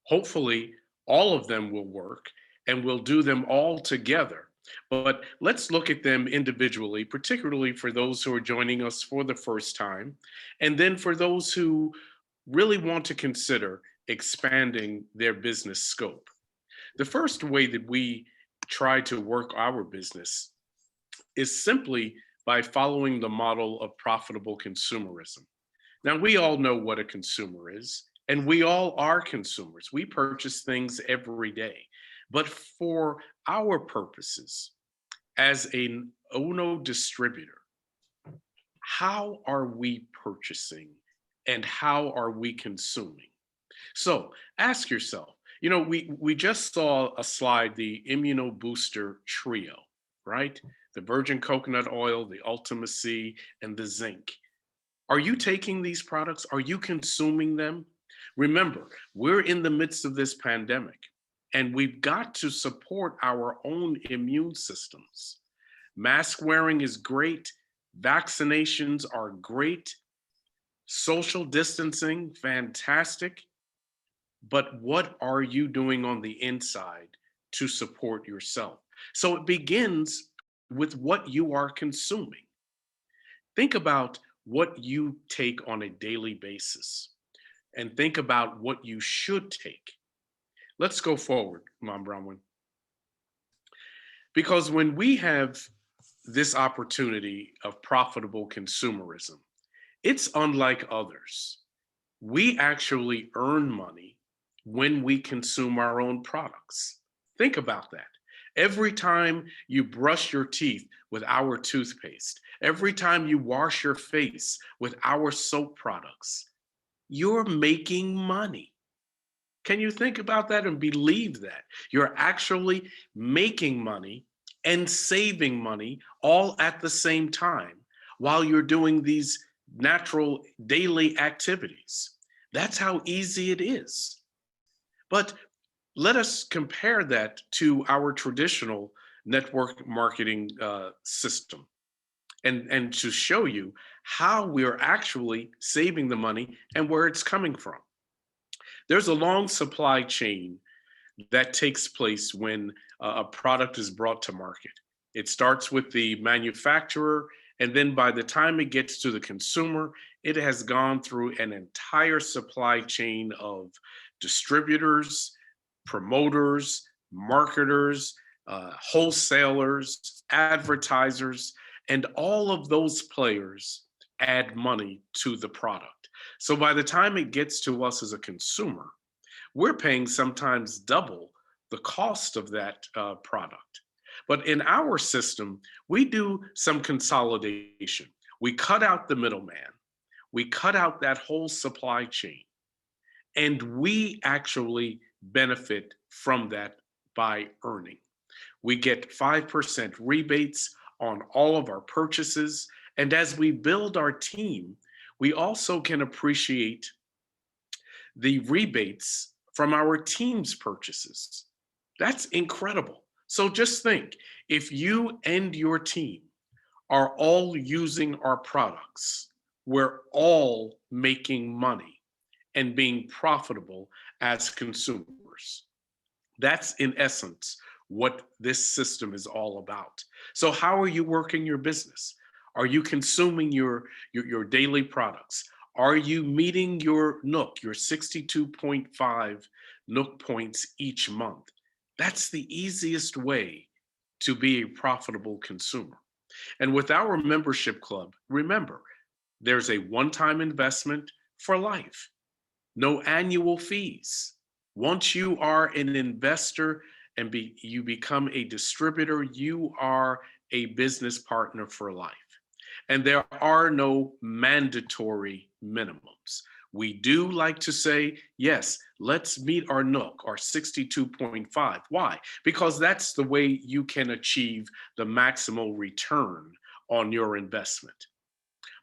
E: Hopefully, all of them will work and we'll do them all together. But let's look at them individually, particularly for those who are joining us for the first time, and then for those who really want to consider expanding their business scope. The first way that we try to work our business is simply by following the model of profitable consumerism. Now, we all know what a consumer is, and we all are consumers. We purchase things every day. But for our purposes, as an UNO distributor, how are we purchasing and how are we consuming? So ask yourself, we just saw a slide, the Immuno Booster Trio, right? The virgin coconut oil, the Ultimacy, and the zinc. Are you taking these products? Are you consuming them? Remember, we're in the midst of this pandemic, and we've got to support our own immune systems. Mask wearing is great. Vaccinations are great. Social distancing, fantastic. But what are you doing on the inside to support yourself? So it begins with what you are consuming. Think about what you take on a daily basis and think about what you should take. Let's go forward, Mom Bronwyn. Because when we have this opportunity of profitable consumerism, it's unlike others. We actually earn money when we consume our own products. Think about that. Every time you brush your teeth with our toothpaste, every time you wash your face with our soap products, you're making money. Can you think about that and believe that? You're actually making money and saving money all at the same time while you're doing these natural daily activities. That's how easy it is. But let us compare that to our traditional network marketing system and to show you how we're actually saving the money and where it's coming from. There's a long supply chain that takes place when a product is brought to market. It starts with the manufacturer, and then by the time it gets to the consumer, it has gone through an entire supply chain of distributors, promoters, marketers, wholesalers, advertisers, and all of those players add money to the product. So by the time it gets to us as a consumer, we're paying sometimes double the cost of that product. But in our system, we do some consolidation. We cut out the middleman. We cut out that whole supply chain. And we actually benefit from that by earning. We get 5% rebates on all of our purchases. And as we build our team, we also can appreciate the rebates from our team's purchases. That's incredible. So just think, if you and your team are all using our products, we're all making money and being profitable as consumers. That's in essence what this system is all about. So how are you working your business? Are you consuming your daily products? Are you meeting your NOOK, your 62.5 NOOK points each month? That's the easiest way to be a profitable consumer. And with our membership club, remember, there's a one-time investment for life. No annual fees. Once you are an investor and you become a distributor, you are a business partner for life. And there are no mandatory minimums. We do like to say, yes, let's meet our NOOK, our 62.5. Why? Because that's the way you can achieve the maximal return on your investment.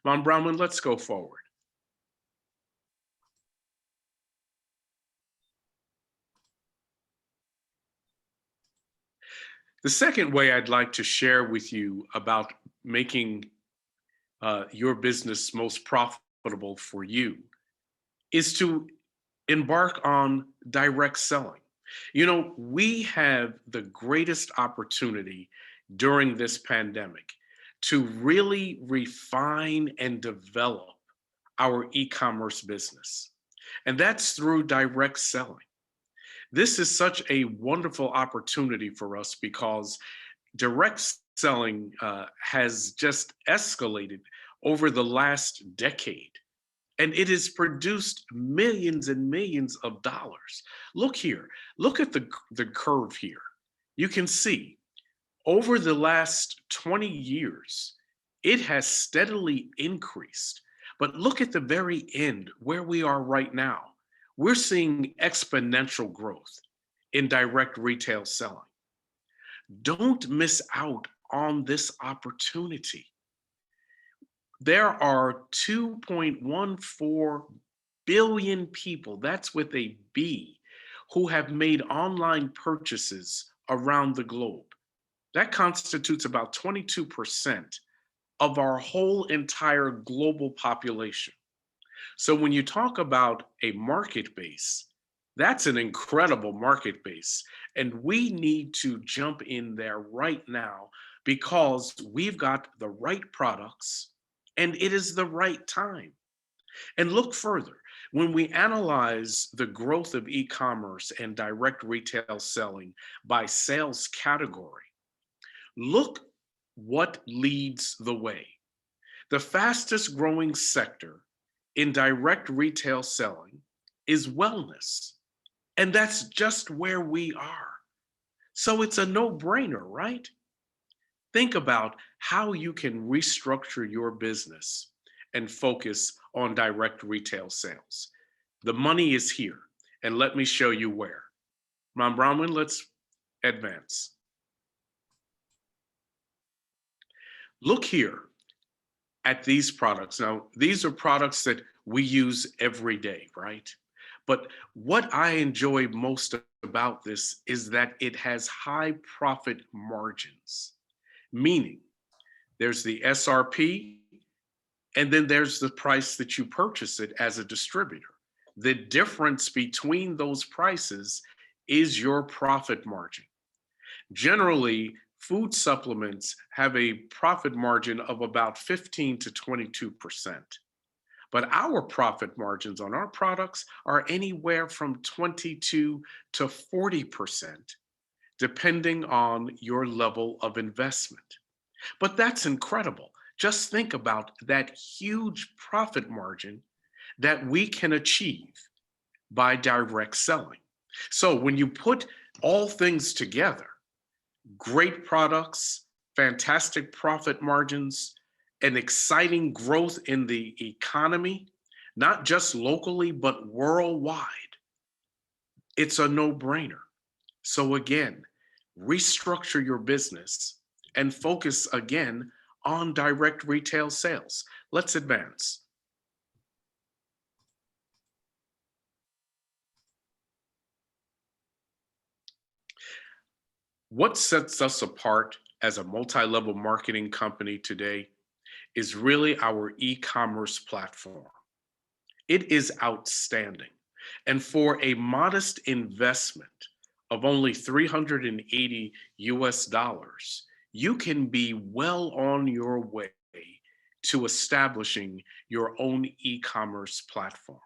E: Mom Bronwyn, let's go forward. The second way I'd like to share with you about making your business most profitable for you is to embark on direct selling. You know, we have the greatest opportunity during this pandemic to really refine and develop our e-commerce business. And that's through direct selling. This is such a wonderful opportunity for us because direct selling has just escalated over the last decade. And it has produced millions and millions of dollars. Look here, look at the curve here. You can see over the last 20 years, it has steadily increased. But look at the very end where we are right now. We're seeing exponential growth in direct retail selling. Don't miss out on this opportunity. There are 2.14 billion people, that's with a B, who have made online purchases around the globe. That constitutes about 22% of our whole entire global population. So when you talk about a market base, that's an incredible market base. And we need to jump in there right now because we've got the right products and it is the right time. And look further. When we analyze the growth of e-commerce and direct retail selling by sales category, look what leads the way. The fastest growing sector in direct retail selling is wellness. And that's just where we are. So it's a no-brainer, right? Think about how you can restructure your business and focus on direct retail sales. The money is here, and let me show you where. Mom Bronwyn, let's advance. Look here at these products. Now, these are products that we use every day, right? But what I enjoy most about this is that it has high profit margins, meaning there's the SRP, and then there's the price that you purchase it as a distributor. The difference between those prices is your profit margin. Generally, food supplements have a profit margin of about 15 to 22%. But our profit margins on our products are anywhere from 22 to 40%, depending on your level of investment. But that's incredible. Just think about that huge profit margin that we can achieve by direct selling. So when you put all things together, great products, fantastic profit margins, an exciting growth in the economy, not just locally, but worldwide, it's a no-brainer. So again, restructure your business and focus again on direct retail sales. Let's advance. What sets us apart as a multi-level marketing company today is really our e-commerce platform. It is outstanding. And for a modest investment of only $380 US, you can be well on your way to establishing your own e-commerce platform.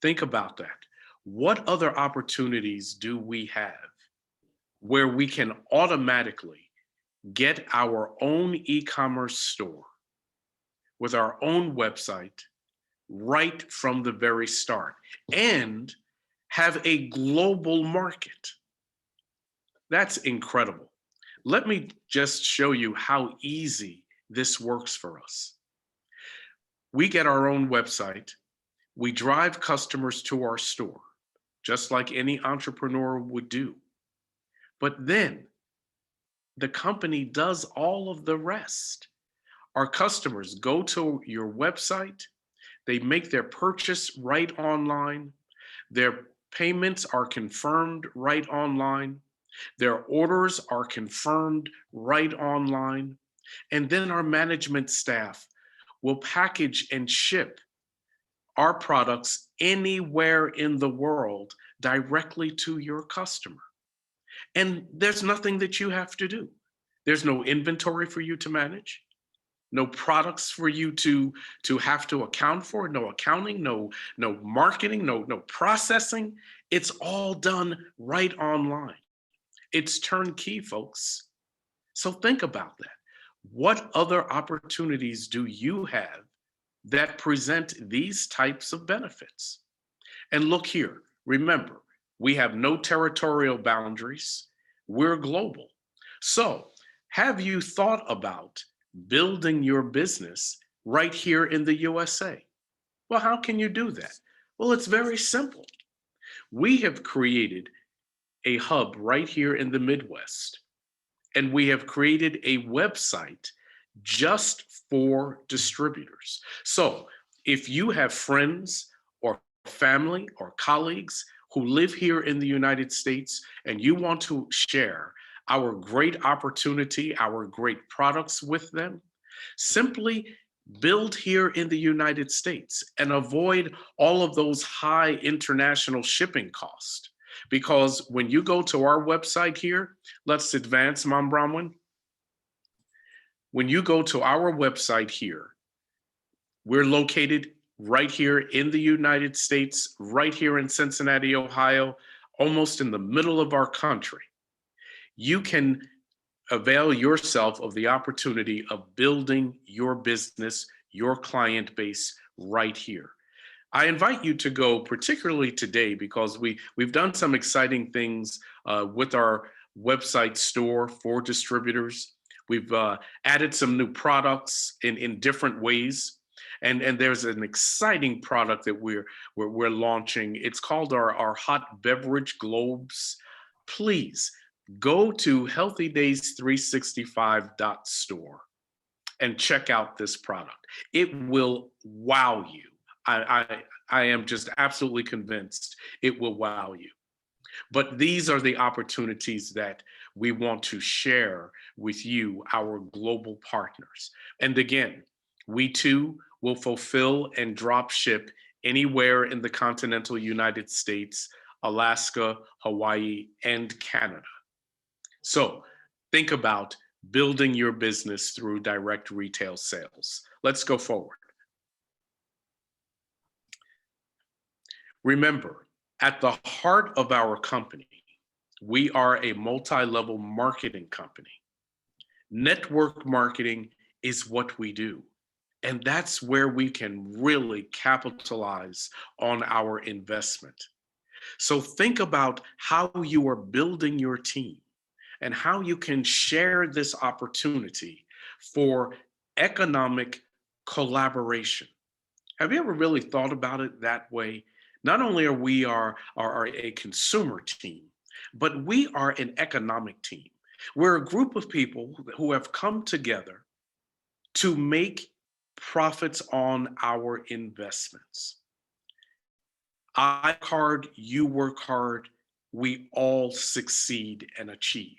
E: Think about that. What other opportunities do we have where we can automatically get our own e-commerce store with our own website right from the very start and have a global market? That's incredible. Let me just show you how easy this works for us. We get our own website. We drive customers to our store, just like any entrepreneur would do. But then the company does all of the rest. Our customers go to your website, they make their purchase right online, their payments are confirmed right online, their orders are confirmed right online, and then our management staff will package and ship our products anywhere in the world directly to your customer. And there's nothing that you have to do. There's no inventory for you to manage, no products for you to have to account for, no accounting, no marketing, no processing. It's all done right online. It's turnkey, folks. So think about that. What other opportunities do you have that present these types of benefits? And look here, remember, we have no territorial boundaries. We're global. So have you thought about building your business right here in the USA? Well, how can you do that? Well, it's very simple. We have created a hub right here in the Midwest, and we have created a website just for distributors. So if you have friends or family or colleagues who live here in the United States and you want to share our great opportunity, our great products with them, simply build here in the United States and avoid all of those high international shipping costs. Because when you go to our website here, let's advance, Mom Bronwyn. When you go to our website here, We're located right here in the United States, right here in Cincinnati, Ohio, almost in the middle of our country. You can avail yourself of the opportunity of building your business, your client base right here. I invite you to go, particularly today, because we've done some exciting things with our website store for distributors. We've added some new products in different ways. And there's an exciting product that we're launching. It's called our hot beverage globes. Please go to healthydays365.store and check out this product. It will wow you. I am just absolutely convinced it will wow you. But these are the opportunities that we want to share with you, our global partners. And again, we too will fulfill and drop ship anywhere in the continental United States, Alaska, Hawaii, and Canada. So think about building your business through direct retail sales. Let's go forward. Remember, at the heart of our company, we are a multi-level marketing company. Network marketing is what we do. And that's where we can really capitalize on our investment. So think about how you are building your team and how you can share this opportunity for economic collaboration. Have you ever really thought about it that way? Not only are we a consumer team, but we are an economic team. We're a group of people who have come together to make profits on our investments. I work hard, you work hard, we all succeed and achieve.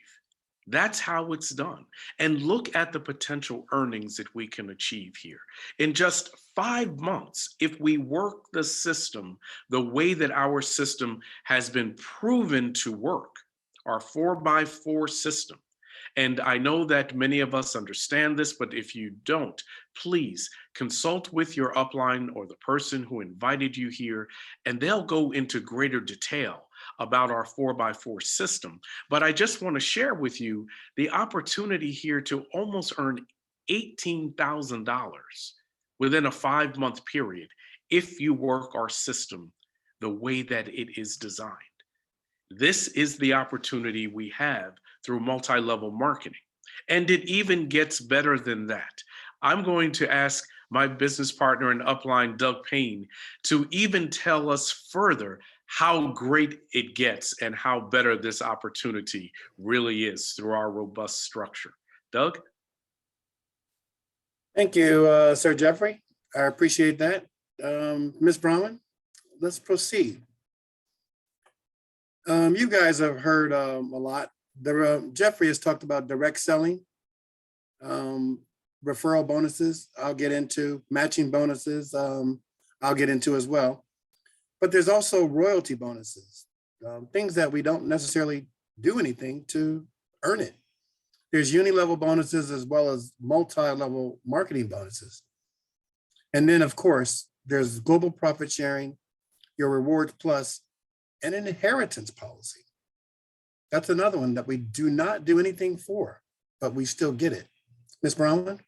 E: That's how it's done. And look at the potential earnings that we can achieve here. In just 5 months, if we work the system the way that our system has been proven to work, our 4x4 system. And I know that many of us understand this, but if you don't, please consult with your upline or the person who invited you here, and they'll go into greater detail about our 4x4 system. But I just want to share with you the opportunity here to almost earn $18,000 within a 5-month period if you work our system the way that it is designed. This is the opportunity we have through multi-level marketing. And it even gets better than that. I'm going to ask my business partner and upline, Doug Payne, to even tell us further how great it gets and how better this opportunity really is through our robust structure. Doug?
F: Thank you, Sir Jeffrey. I appreciate that. Ms. Brahman, let's proceed. You guys have heard a lot. Jeffrey has talked about direct selling, referral bonuses. I'll get into matching bonuses. I'll get into as well. But there's also royalty bonuses, things that we don't necessarily do anything to earn it. There's uni-level bonuses as well as multi-level marketing bonuses. And then, of course, there's global profit sharing, your rewards plus, and an inheritance policy. That's another one that we do not do anything for, but we still get it. Ms. Brownland?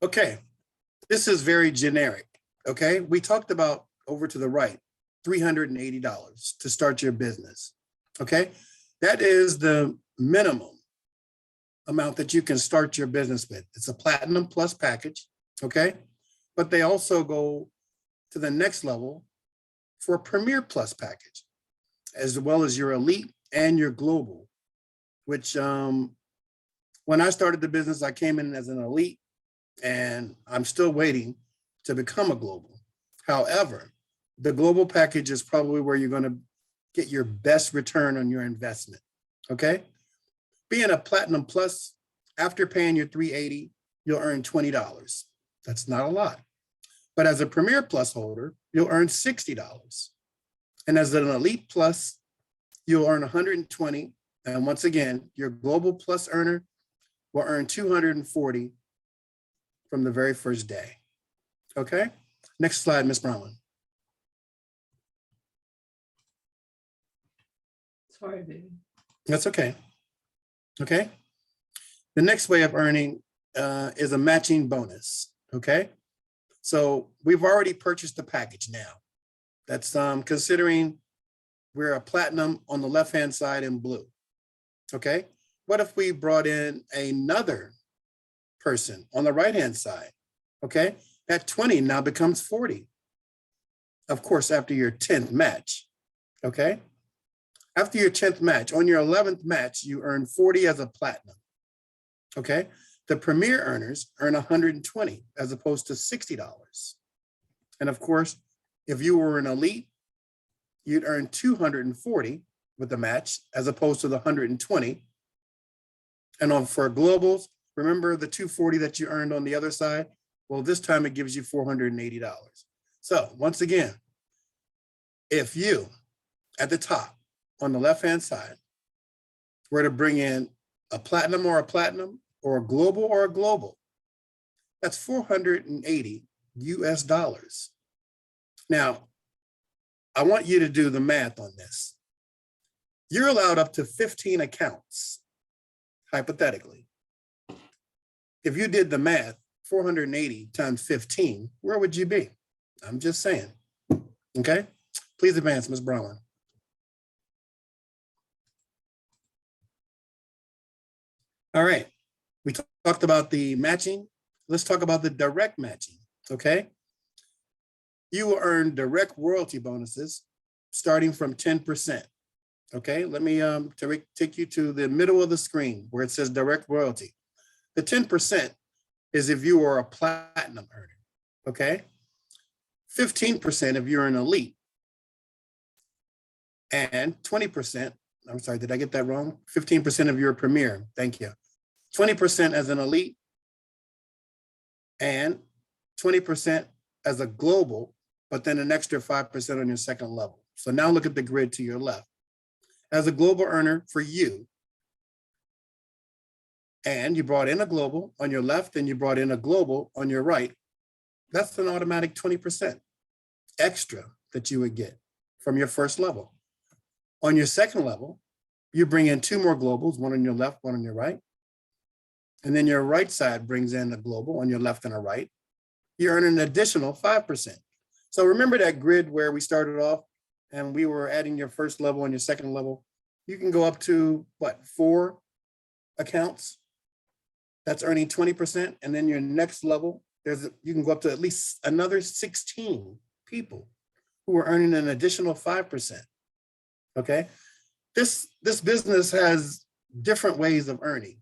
F: Okay, this is very generic, okay? We talked about over to the right, $380 to start your business, okay? That is the minimum amount that you can start your business with. It's a Platinum Plus package, okay? But they also go to the next level for a Premier Plus package, as well as your Elite and your Global, which when I started the business, I came in as an Elite, and I'm still waiting to become a Global. However, the Global package is probably where you're going to get your best return on your investment, okay? Being a Platinum Plus, after paying your $380, you'll earn $20. That's not a lot. But as a Premier Plus holder, you'll earn $60. And as an Elite Plus, you'll earn $120. And once again, your Global Plus earner will earn $240. from the very first day. Okay, next slide, Ms. Brown.
A: Sorry, baby.
F: That's okay. Okay. The next way of earning is a matching bonus. Okay. So we've already purchased the package now. That's considering we're a platinum on the left-hand side in blue. Okay. What if we brought in another person on the right-hand side? Okay. That 20 now becomes 40. Of course, after your 10th match. Okay. After your 10th match, on your 11th match, you earn 40 as a platinum. Okay. The premier earners earn 120 as opposed to $60. And of course, if you were an elite, you'd earn 240 with the match as opposed to the 120. And for globals, remember the 240 that you earned on the other side? Well, this time it gives you $480. So once again, if you at the top on the left-hand side were to bring in a platinum or a global, that's 480 US dollars. Now, I want you to do the math on this. You're allowed up to 15 accounts, hypothetically. If you did the math, 480 times 15, where would you be? I'm just saying. Okay, please advance, Ms. Brown. All right, we talked about the matching. Let's talk about the direct matching, okay? You will earn direct royalty bonuses starting from 10%, okay? Let me take you to the middle of the screen where it says direct royalty. The 10% is if you are a platinum earner, okay? 15% if you're an elite, and 20%, I'm sorry, did I get that wrong? 15% of your premier, thank you. 20% as an elite, and 20% as a global, but then an extra 5% on your second level. So now look at the grid to your left. As a global earner for you, and you brought in a global on your left and you brought in a global on your right, that's an automatic 20% extra that you would get from your first level. On your second level, you bring in 2 more globals, one on your left, one on your right. And then your right side brings in a global on your left and a right. You earn an additional 5%. So remember that grid where we started off and we were adding your first level and your second level. You can go up to what, 4 accounts? That's earning 20%. And then your next level, you can go up to at least another 16 people who are earning an additional 5%. Okay. This business has different ways of earning.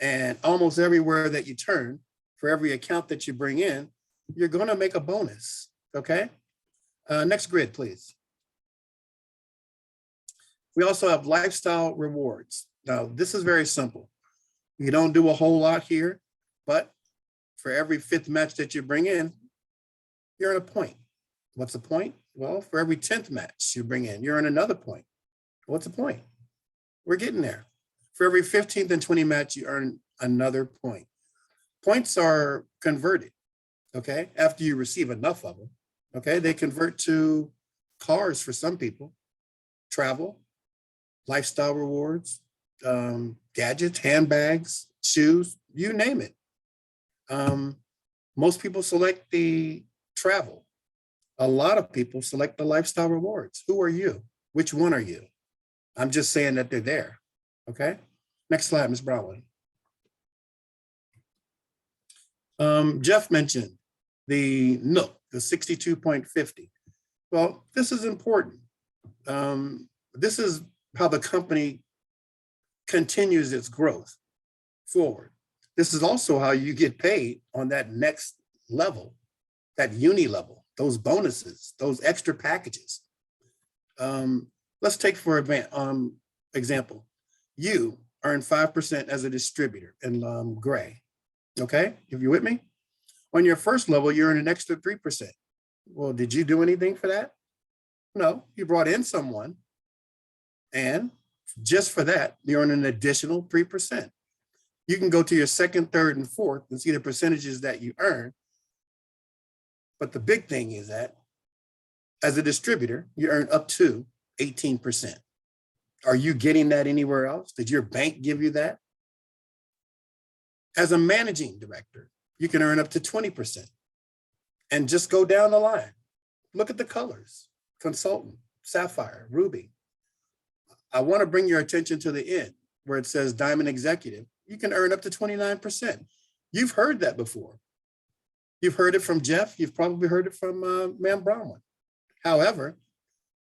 F: And almost everywhere that you turn, for every account that you bring in, you're going to make a bonus. Okay. Next grid, please. We also have lifestyle rewards. Now, this is very simple. You don't do a whole lot here, but for every 5th match that you bring in, you're at a point. What's the point? Well, for every 10th match you bring in, you're on another point. What's the point? We're getting there. For every 15th and 20th match, you earn another point. Points are converted, okay? After you receive enough of them, okay? They convert to cars for some people, travel, lifestyle rewards, gadgets, handbags, shoes, you name it. Most people select the travel. A lot of people select the lifestyle rewards. Who are you? Which one are you? I'm just saying that they're there, okay? Next slide, Ms. Broadway. Jeff mentioned the Nook, the 62.50. Well, this is important. This is how the company continues its growth forward. This is also how you get paid on that next level, that uni level, those bonuses, those extra packages. Let's take for example, you earn 5% as a distributor in gray, okay? If you're with me, on your first level, you earn an extra 3%. Well, did you do anything for that? No, you brought in someone, and just for that, you earn an additional 3%. You can go to your second, third, and fourth and see the percentages that you earn. But the big thing is that as a distributor, you earn up to 18%. Are you getting that anywhere else? Did your bank give you that? As a managing director, you can earn up to 20%. And just go down the line. Look at the colors: consultant, sapphire, ruby. I want to bring your attention to the end where it says diamond executive. You can earn up to 29%. You've heard that before. You've heard it from Jeff. You've probably heard it from Ma'am Brownman. However,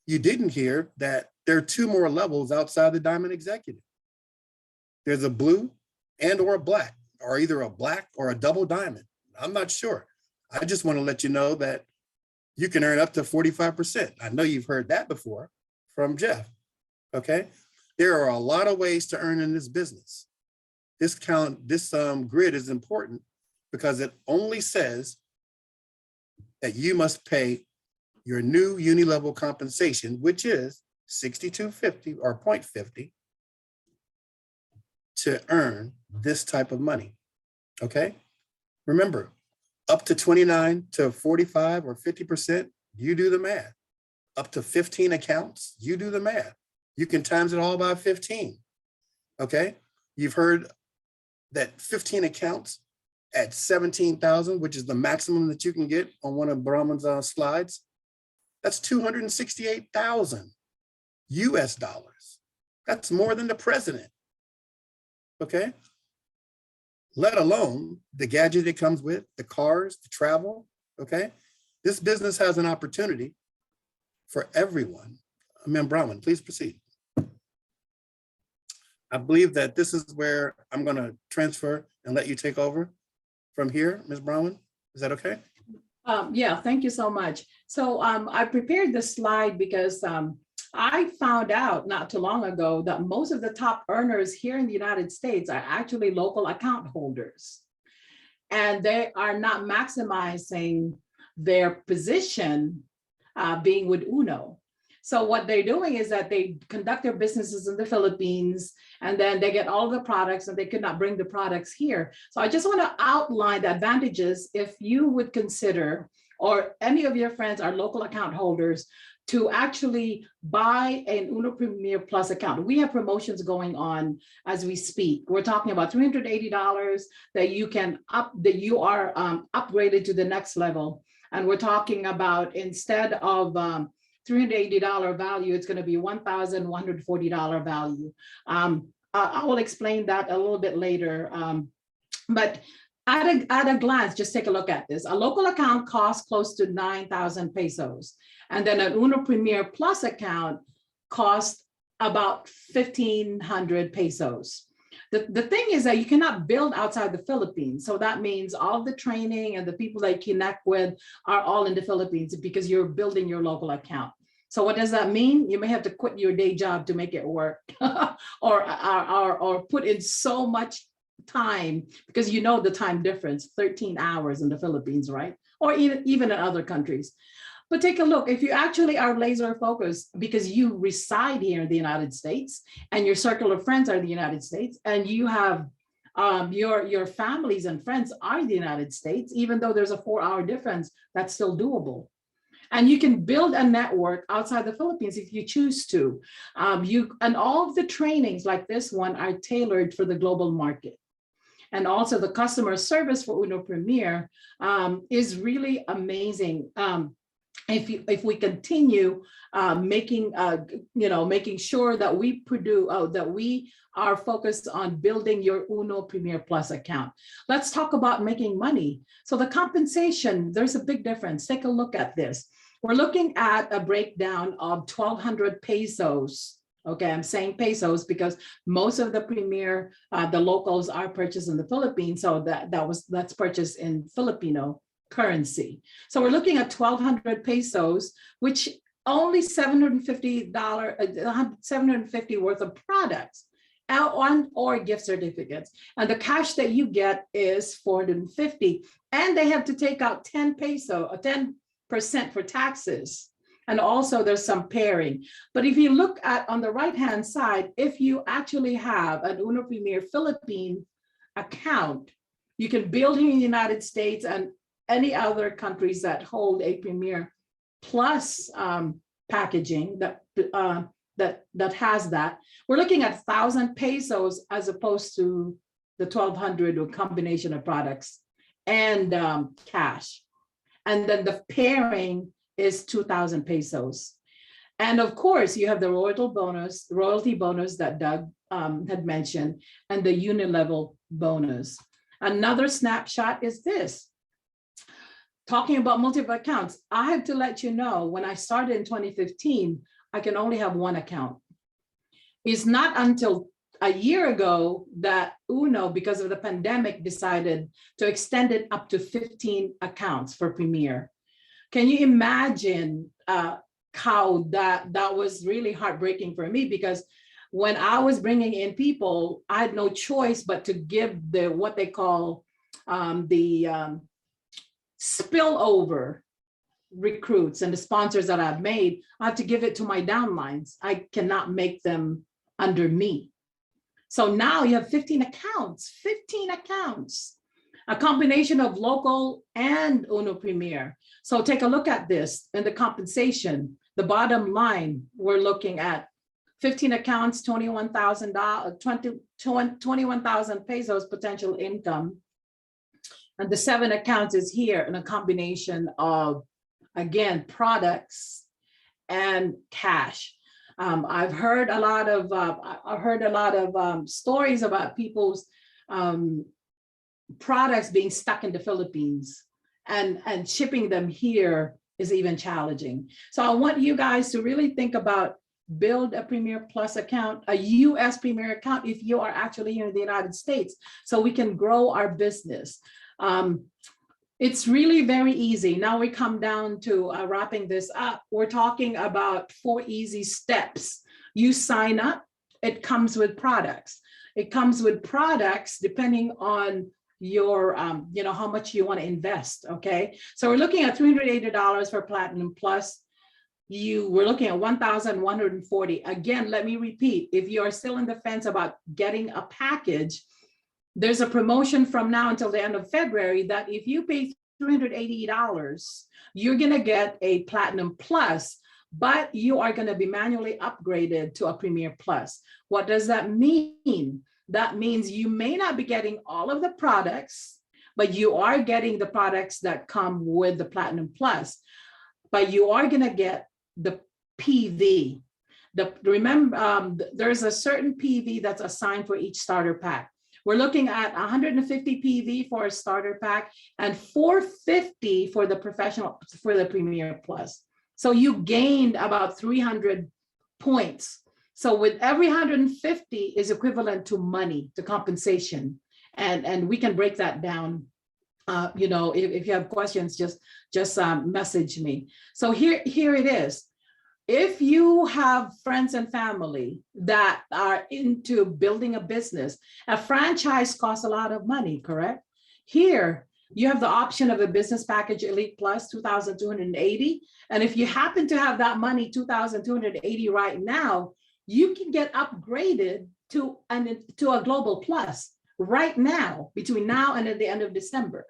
F: you didn't hear that there are two more levels outside the diamond executive. There's a blue and or a black, or either a black or a double diamond. I'm not sure. I just want to let you know that you can earn up to 45%. I know you've heard that before from Jeff, okay? There are a lot of ways to earn in this business. This grid is important because it only says that you must pay your new uni-level compensation, which is $62.50 or $0.50 to earn this type of money, okay? Remember, up to 29 to 45 or 50%, you do the math. Up to 15 accounts, you do the math. You can times it all by 15, okay? You've heard that 15 accounts at 17,000, which is the maximum that you can get on one of Brahman's slides. That's 268,000 US dollars. That's more than the president, okay? Let alone the gadget it comes with, the cars, the travel, okay? This business has an opportunity for everyone. Ma'am Brahman, please proceed. I believe that this is where I'm gonna transfer and let you take over from here, Ms. Brahman. Is that okay?
A: Yeah, thank you so much. So I prepared this slide because I found out not too long ago that most of the top earners here in the United States are actually local account holders. And they are not maximizing their position being with UNO. So what they're doing is that they conduct their businesses in the Philippines, and then they get all the products and they could not bring the products here. So I just want to outline the advantages if you would consider, or any of your friends are local account holders, to actually buy an UNO Premier Plus account. We have promotions going on as we speak. We're talking about $380 that you can you are upgraded to the next level. And we're talking about, instead of $380 value, it's going to be $1,140 value. I will explain that a little bit later. But at a glance, just take a look at this. A local account costs close to 9,000 pesos. And then an UNO Premier Plus account costs about 1,500 pesos. The thing is that you cannot build outside the Philippines. So that means all the training and the people that you connect with are all in the Philippines because you're building your local account. So what does that mean? You may have to quit your day job to make it work or put in so much time, because you know the time difference, 13 hours in the Philippines, right? Or even in other countries. But take a look, if you actually are laser focused because you reside here in the United States and your circle of friends are the United States, and you have your families and friends are in the United States, even though there's a 4-hour difference, that's still doable. And you can build a network outside the Philippines if you choose to. And all of the trainings like this one are tailored for the global market. And also the customer service for UNO Premier is really amazing. If we continue making sure that we are focused on building your UNO Premier Plus account. Let's talk about making money. So the compensation, there's a big difference. Take a look at this. We're looking at a breakdown of 1,200 pesos. Okay, I'm saying pesos because most of the Premier, the locals are purchased in the Philippines. So that's purchased in Filipino currency. So we're looking at 1,200 pesos, which only $750 worth of products or gift certificates. And the cash that you get is 450. And they have to take out 10% for taxes. And also there's some pairing. But if you look at on the right-hand side, if you actually have an UNO Premier Philippine account, you can build here in the United States and any other countries that hold a Premier Plus packaging that has that. We're looking at 1,000 pesos as opposed to the 1,200 or combination of products and cash. And then the pairing is 2,000 pesos. And of course, you have the royalty bonus that Doug had mentioned, and the unit level bonus. Another snapshot is this. Talking about multiple accounts, I have to let you know, when I started in 2015, I can only have one account. It's not until a year ago that Uno, because of the pandemic, decided to extend it up to 15 accounts for Premier. Can you imagine how that was really heartbreaking for me? Because when I was bringing in people, I had no choice but to give the what they call the spillover recruits and the sponsors that I've made. I have to give it to my downlines. I cannot make them under me. So now you have 15 accounts, a combination of local and Uno Premier. So take a look at this and the compensation. The bottom line, we're looking at 15 accounts, 21,000 pesos potential income. And the 7 accounts is here in a combination of, again, products and cash. I've heard a lot of stories about people's products being stuck in the Philippines, and shipping them here is even challenging. So I want you guys to really think about build a Premier Plus account, a US Premier account if you are actually here in the United States, so we can grow our business. It's really very easy. Now we come down to wrapping this up. We're talking about 4 easy steps. You sign up, it comes with products. It comes with products depending on your, how much you want to invest, okay? So we're looking at $380 for Platinum Plus. We're looking at $1,140. Again, let me repeat, if you are still in the fence about getting a package, there's a promotion from now until the end of February that if you pay $380, you're gonna get a Platinum Plus, but you are gonna be manually upgraded to a Premier Plus. What does that mean? That means you may not be getting all of the products, but you are getting the products that come with the Platinum Plus, but you are gonna get the PV. Remember, there's a certain PV that's assigned for each starter pack. We're looking at 150 PV for a starter pack and 450 for the Premier Plus. So you gained about 300 points. So with every 150 is equivalent to money, to compensation. And we can break that down. If you have questions, just message me. So here it is. If you have friends and family that are into building a business, a franchise costs a lot of money, correct? Here, you have the option of a business package Elite Plus, 2,280. And if you happen to have that money, 2,280 right now, you can get upgraded to a Global Plus right now, between now and at the end of December.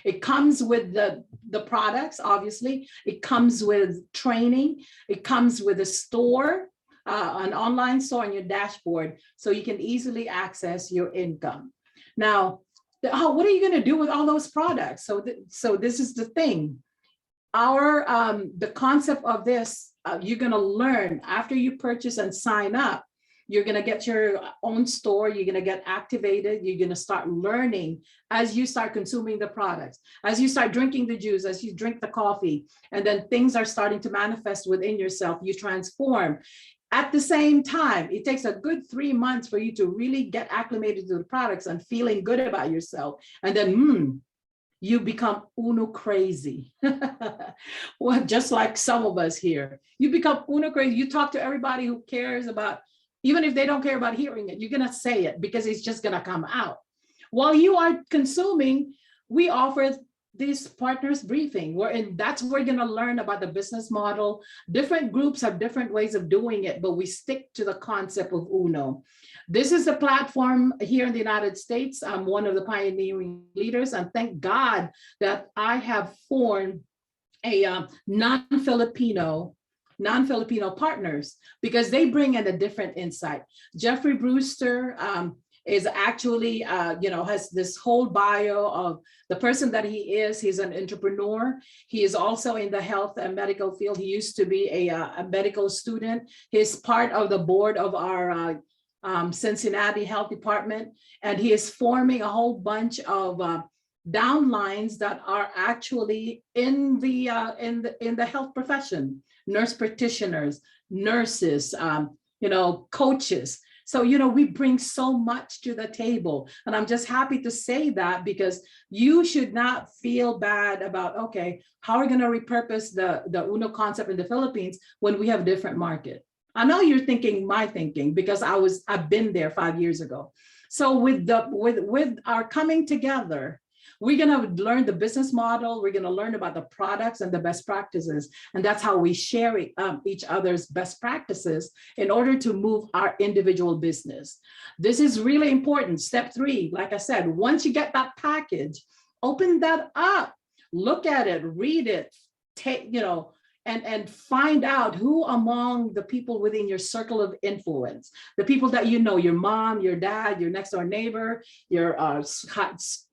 A: It comes with the products, obviously. It comes with training. It comes with a store, an online store on your dashboard, so you can easily access your income. Now, what are you going to do with all those products? So this is the thing. The concept of this, you're going to learn after you purchase and sign up. You're going to get your own store. You're going to get activated. You're going to start learning as you start consuming the products, as you start drinking the juice, as you drink the coffee, and then things are starting to manifest within yourself. You transform. At the same time, it takes a good 3 months for you to really get acclimated to the products and feeling good about yourself. And then, you become Uno crazy. Well, just like some of us here, you become Uno crazy. You talk to everybody who cares about, even if they don't care about hearing it, you're gonna say it because it's just gonna come out. While you are consuming, we offer this partners briefing, that's where we're going to learn about the business model. Different groups have different ways of doing it, but we stick to the concept of UNO. This is a platform here in the United States. I'm one of the pioneering leaders, and thank God that I have formed a non-Filipino partners, because they bring in a different insight. Jeffrey Brewster is actually, has this whole bio of the person that he is. He's an entrepreneur. He is also in the health and medical field. He used to be a medical student. He's part of the board of our Cincinnati Health Department, and he is forming a whole bunch of downlines that are actually in the health profession, nurse practitioners, nurses, coaches. So, we bring so much to the table. And I'm just happy to say that, because you should not feel bad about, okay, how are we going to repurpose the UNO concept in the Philippines when we have a different market? I know you're thinking my thinking, because I've been there 5 years ago. So with our coming together, we're going to learn the business model. We're going to learn about the products and the best practices. And that's how we share each other's best practices in order to move our individual business. This is really important. Step 3, like I said, once you get that package, open that up, look at it, read it, and find out who among the people within your circle of influence, the people that your mom, your dad, your next door neighbor, your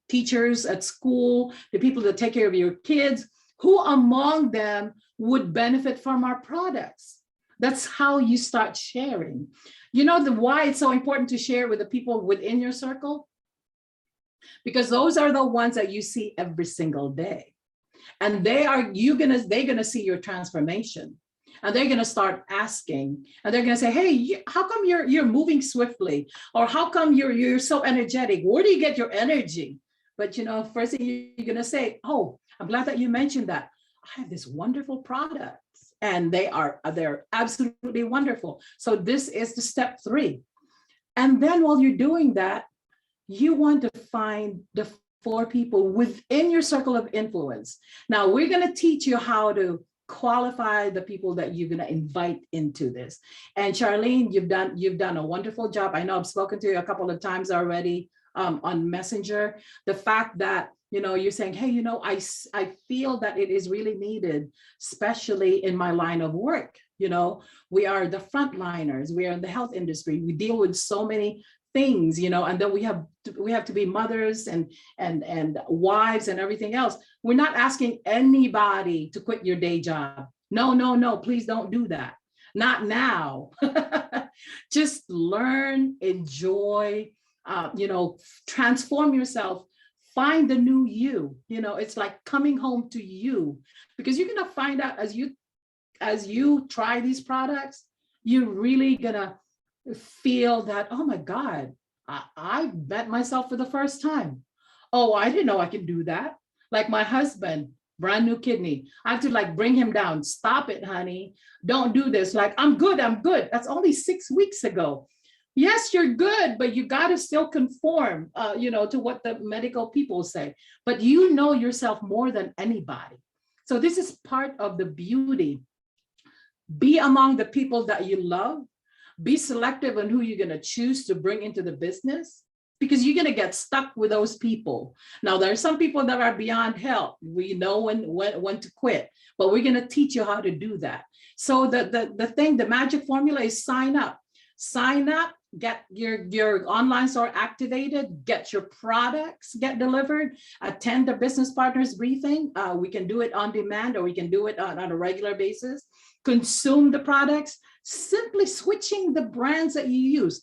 A: teachers at school, the people that take care of your kids, who among them would benefit from our products? That's how you start sharing. Why it's so important to share with the people within your circle? Because those are the ones that you see every single day. And they're gonna see your transformation. And they're gonna start asking, and they're gonna say, hey, how come you're moving swiftly? Or how come you're so energetic? Where do you get your energy? But first thing you're gonna say, oh, I'm glad that you mentioned that. I have this wonderful product, and they're absolutely wonderful. So this is the step 3. And then while you're doing that, you want to find the 4 people within your circle of influence. Now we're gonna teach you how to qualify the people that you're gonna invite into this. And Charlene, you've done a wonderful job. I know I've spoken to you a couple of times already on Messenger. The fact that you're saying, hey, I feel that it is really needed, especially in my line of work. We are the frontliners. We are in the health industry. We deal with so many things, and then we have to be mothers and wives and everything else. We're not asking anybody to quit your day job. No, please don't do that. Not now. Just learn, enjoy, transform yourself, find the new you. It's like coming home to you, because you're gonna find out as you try these products, you're really gonna feel that, oh my God, I met myself for the first time. Oh, I didn't know I could do that. Like my husband, brand new kidney. I have to bring him down. Stop it, honey. Don't do this. I'm good. That's only 6 weeks ago. Yes, you're good, but you got to still conform, to what the medical people say. But you know yourself more than anybody. So this is part of the beauty. Be among the people that you love. Be selective on who you're going to choose to bring into the business, because you're going to get stuck with those people. Now, there are some people that are beyond help. We know when to quit, but we're going to teach you how to do that. So the magic formula is sign up. Sign up, get your online store activated, get your products get delivered, attend the business partners briefing. We can do it on demand, or we can do it on a regular basis. Consume the products, simply switching the brands that you use.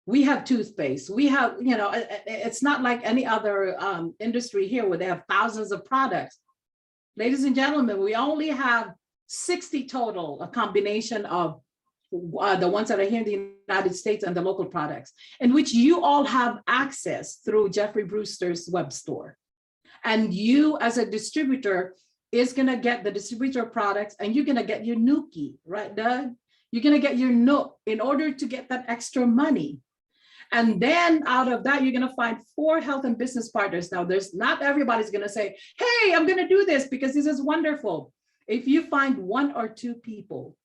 A: We have toothpaste. We have, it's not like any other industry here where they have thousands of products. Ladies and gentlemen, we only have 60 total, a combination of the ones that are here in the United States and the local products, in which you all have access through Jeffrey Brewster's web store. And you as a distributor is gonna get the distributor products, and you're gonna get your nookie, right, Doug? You're gonna get your nook in order to get that extra money. And then out of that, you're going to find 4 health and business partners. Now, there's not everybody's going to say, hey, I'm going to do this because this is wonderful. If you find 1 or 2 people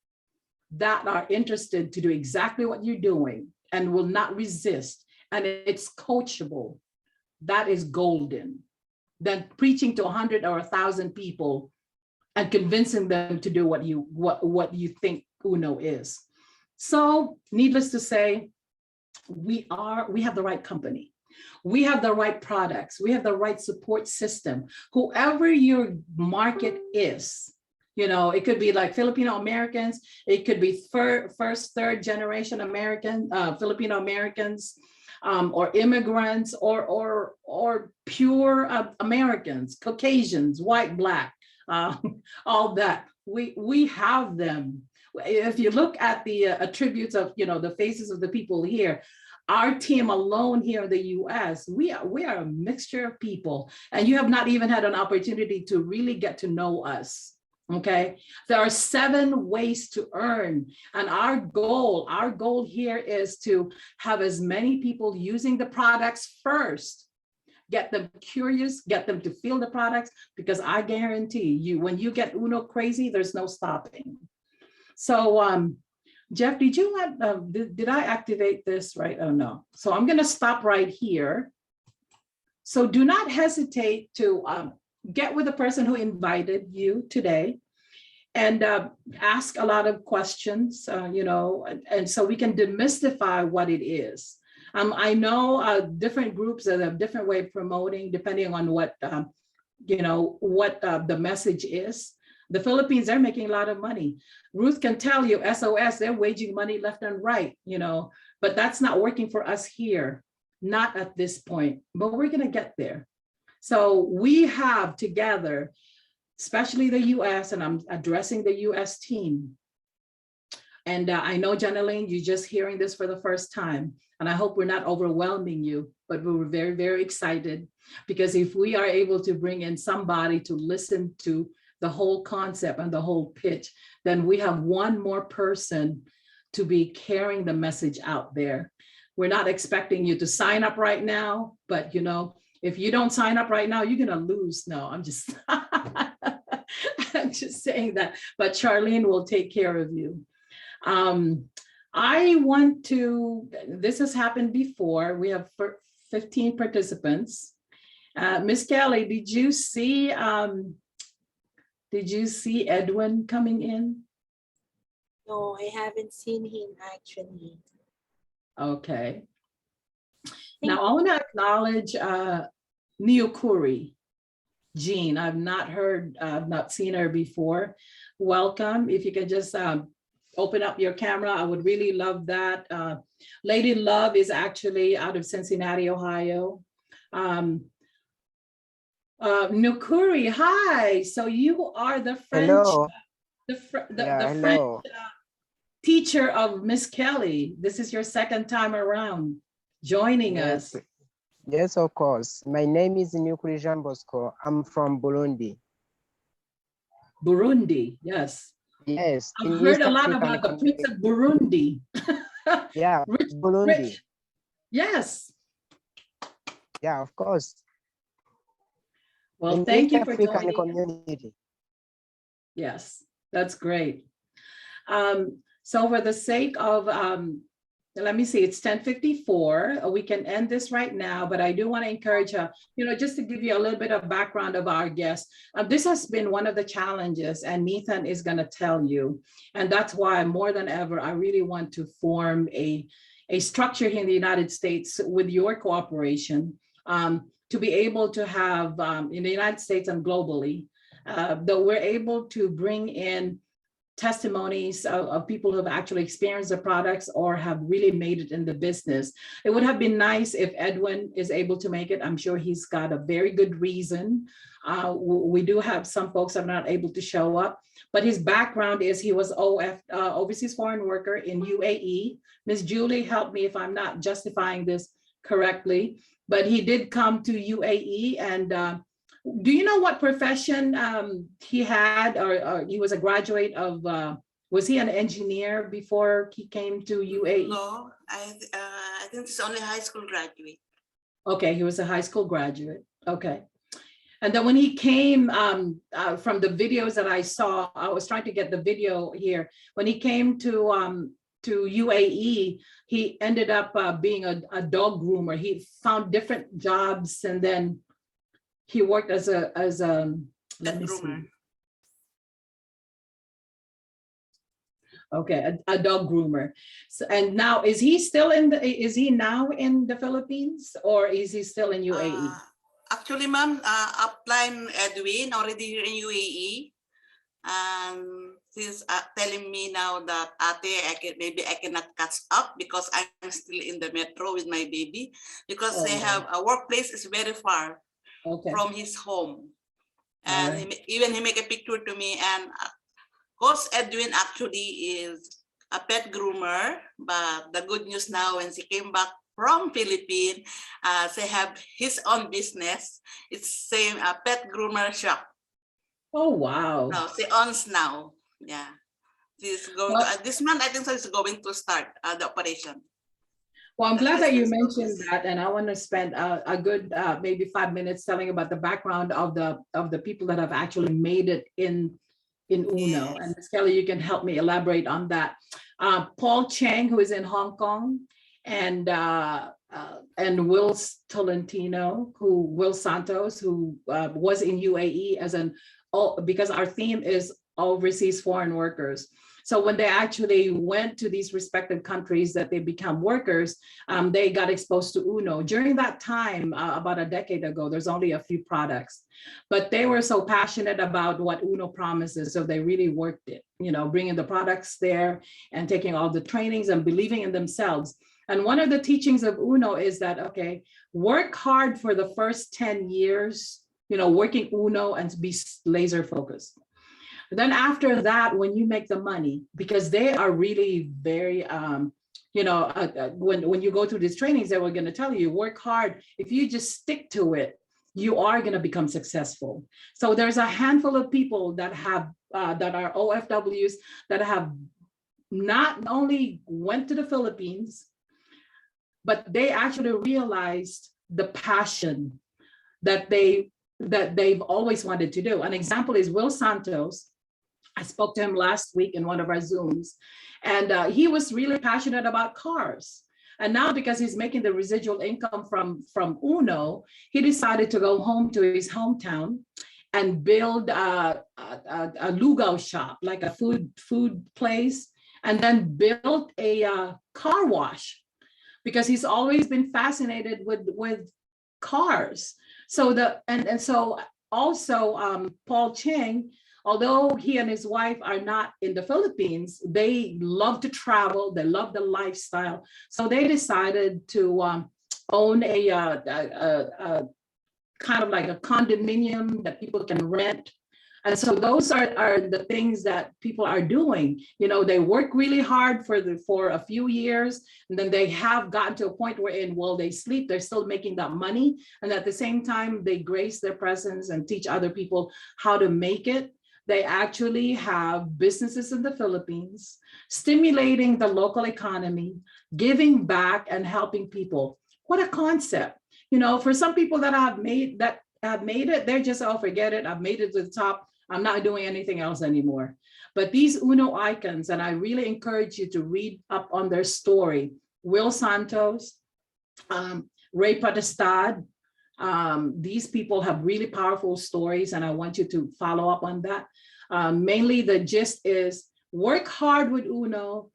A: that are interested to do exactly what you're doing and will not resist, and it's coachable, that is golden. Than preaching to 100 or 1,000 people and convincing them to do what you think Uno is. So needless to say, we have the right company. We have the right products. We have the right support system. Whoever your market is, it could be like Filipino Americans. It could be first, third generation American, Filipino Americans, or immigrants, or pure Americans, Caucasians, white, black, all that. We have them. If you look at the attributes of the faces of the people here, our team alone here in the US, we are a mixture of people, and you have not even had an opportunity to really get to know us. Okay, there are 7 ways to earn, and our goal here is to have as many people using the products first, get them curious, get them to feel the products, because I guarantee you, when you get Uno crazy, there's no stopping. So Jeff, did you want, did I activate this right? Oh no. So I'm going to stop right here. So do not hesitate to get with the person who invited you today and ask a lot of questions, and so we can demystify what it is. I know different groups that have different way of promoting depending on what, the message is. The Philippines, they're making a lot of money. Ruth can tell you, SOS, they're waging money left and right, but that's not working for us here, not at this point, but we're going to get there. So we have together, especially the US, and I'm addressing the US team. And I know, Janeline, you're just hearing this for the first time, and I hope we're not overwhelming you, but we were very, very excited, because if we are able to bring in somebody to listen to the whole concept and the whole pitch, then we have one more person to be carrying the message out there. We're not expecting you to sign up right now, but if you don't sign up right now, you're gonna lose. No, I'm just, I'm just saying that, but Charlene will take care of you. I want to, this has happened before. We have 15 participants. Miss Kelly, did you see Edwin coming in?
B: No, I haven't seen him actually.
A: Okay. Now I want to acknowledge Neokuri Jean. I've not seen her before. Welcome. If you could just open up your camera, I would really love that. Lady Love is actually out of Cincinnati, Ohio. Nukuri, hi. So you are the French,
J: Hello.
A: the
J: Yeah,
A: French
J: hello.
A: teacher of Miss Kelly. This is your second time around joining
J: Yes.
A: us.
J: Yes, of course. My name is Nukuri Jean Bosco. I'm from Burundi.
A: Burundi, yes.
J: Yes.
A: I've
J: in
A: heard
J: East
A: a lot
J: African
A: about the Prince of
J: community.
A: Burundi.
J: Yeah,
A: Rich,
J: Burundi.
A: rich. Yes.
J: Yeah, of course.
A: Well,
J: In
A: thank
J: East
A: you for
J: African
A: joining.
J: community.
A: Yes, that's great. So for the sake of, let me see, it's 10:54. We can end this right now, but I do want to encourage, just to give you a little bit of background of our guest. This has been one of the challenges, and Nathan is going to tell you. And that's why more than ever, I really want to form a structure here in the United States with your cooperation, to be able to have, in the United States and globally, that we're able to bring in testimonies of people who have actually experienced the products or have really made it in the business. It would have been nice if Edwin is able to make it. I'm sure he's got a very good reason. We do have some folks that are not able to show up, but his background is he was overseas foreign worker in UAE. Miss Julie, help me if I'm not justifying this correctly, but he did come to UAE. And do you know what profession he had, or he was a graduate of Was he an engineer before he came to UAE?
G: No, I think he's only high school graduate.
A: Okay, he was a high school graduate. Okay. And then when he came from the videos that I saw, I was trying to get the video here. When he came to UAE, he ended up being a dog groomer. He found different jobs, and then he worked as a let me
G: groomer.
A: see. Okay, a dog groomer. So, and now is he now in the Philippines, or is he still in UAE?
G: Actually, ma'am, upline Edwin already here in UAE. And she's telling me now that maybe I cannot catch up because I'm still in the metro with my baby, because they have a workplace is very far from his home. And even he make a picture to me. And Coach Edwin actually is a pet groomer, but the good news now, when she came back from Philippines, they have his own business. It's same pet groomer shop.
A: Oh, wow.
G: No, she owns now. Yeah. She's going to, this month, I think so, is going to start the operation.
A: Well, I'm glad that you mentioned that, and I want to spend a good maybe 5 minutes telling about the background of the people that have actually made it in UNO. And Ms. Kelly, you can help me elaborate on that. Paul Chang, who is in Hong Kong, and Will Santos, who was in UAE as because our theme is overseas foreign workers. So when they actually went to these respective countries that they become workers, they got exposed to UNO. During that time, about a decade ago, there's only a few products, but they were so passionate about what UNO promises. So they really worked it, bringing the products there and taking all the trainings and believing in themselves. And one of the teachings of UNO is that, okay, work hard for the first 10 years, working UNO and be laser focused. Then after that, when you make the money, because they are really very, when you go through these trainings, they were going to tell you, work hard. If you just stick to it, you are going to become successful. So there's a handful of people that have, that are OFWs that have not only went to the Philippines, but they actually realized the passion that they've always wanted to do. An example is Will Santos. I spoke to him last week in one of our Zooms, and he was really passionate about cars. And now, because he's making the residual income from UNO, he decided to go home to his hometown and build a lugaw shop, like a food place, and then built a car wash, because he's always been fascinated with cars. So so also Paul Chang, although he and his wife are not in the Philippines, they love to travel, they love the lifestyle. So they decided to own a kind of like a condominium that people can rent. And so those are the things that people are doing. They work really hard for a few years, and then they have gotten to a point where while they sleep, they're still making that money. And at the same time, they grace their presence and teach other people how to make it. They actually have businesses in the Philippines, stimulating the local economy, giving back and helping people. What a concept. For some people that have made it, they're just, oh, forget it. I've made it to the top. I'm not doing anything else anymore. But these UNO icons, and I really encourage you to read up on their story. Will Santos, Ray Potestad, these people have really powerful stories, and I want you to follow up on that. Mainly the gist is work hard with UNO,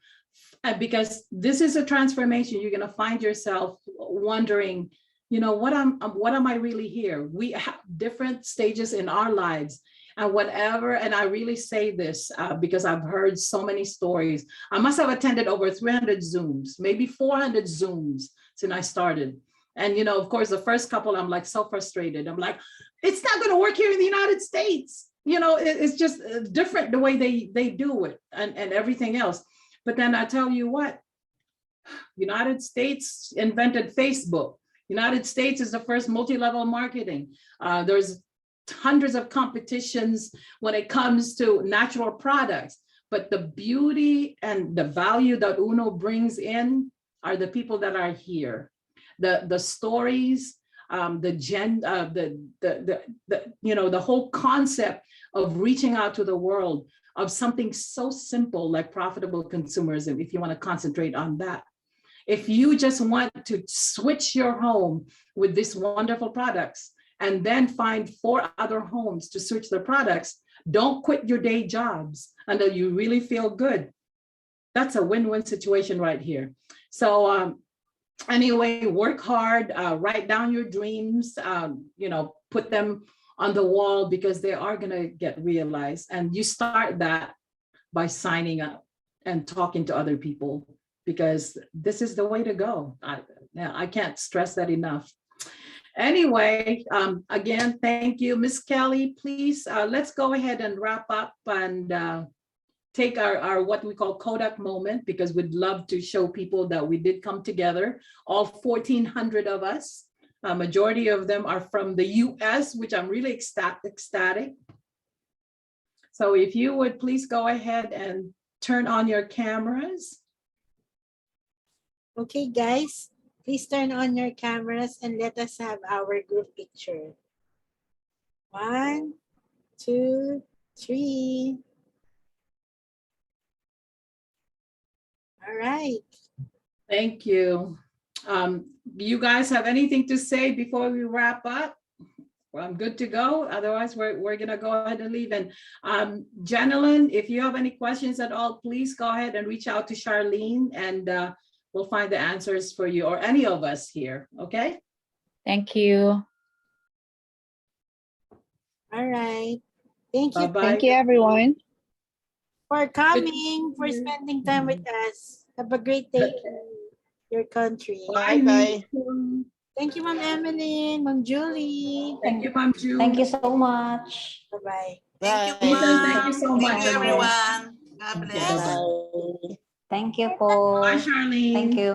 A: because this is a transformation. You're going to find yourself wondering, what am I really here? We have different stages in our lives. And whatever, and I really say this because I've heard so many stories. I must have attended over 300 Zooms, maybe 400 Zooms since I started. And, of course, the first couple, I'm like so frustrated. I'm like, it's not going to work here in the United States. It's just different the way they do it and everything else. But then I tell you what, United States invented Facebook. United States is the first multi-level marketing. There's hundreds of competitions when it comes to natural products. But the beauty and the value that Uno brings in are the people that are here. The stories, the whole concept of reaching out to the world, of something so simple like profitable consumerism, if you want to concentrate on that. If you just want to switch your home with these wonderful products and then find 4 other homes to switch their products, don't quit your day jobs until you really feel good. That's a win-win situation right here. So anyway, work hard, write down your dreams, put them on the wall because they are gonna get realized. And you start that by signing up and talking to other people, because this is the way to go. I can't stress that enough. Anyway, again, thank you. Miss Kelly, please, let's go ahead and wrap up and take our what we call Kodak moment, because we'd love to show people that we did come together, all 1,400 of us. A majority of them are from the US, which I'm really ecstatic. So if you would please go ahead and turn on your cameras.
B: Okay, guys, please turn on your cameras and let us have our group picture. 1, 2, 3. All right.
A: Thank you. Do you guys have anything to say before we wrap up? Well, I'm good to go. Otherwise, we're gonna go ahead and leave. And Janelyn, if you have any questions at all, please go ahead and reach out to Charlene, and we'll find the answers for you, or any of us here, okay?
K: Thank you.
B: All right. Thank you.
A: Bye-bye.
H: Thank you, everyone.
B: For coming, for spending time with us. Have a great day in your country.
A: Bye.
B: Thank you, Ma'am Emily, Ma'am Julie.
A: Thank you, Ma'am Julie.
I: Thank you so much.
B: Bye-bye.
G: Thank you,
A: Ethan,
G: ma'am.
A: thank you so much.
G: Thank you, everyone. God
A: Thank you.
G: bless.
A: Bye-bye.
I: Thank you po.
A: Bye, Charlene.
I: Thank you.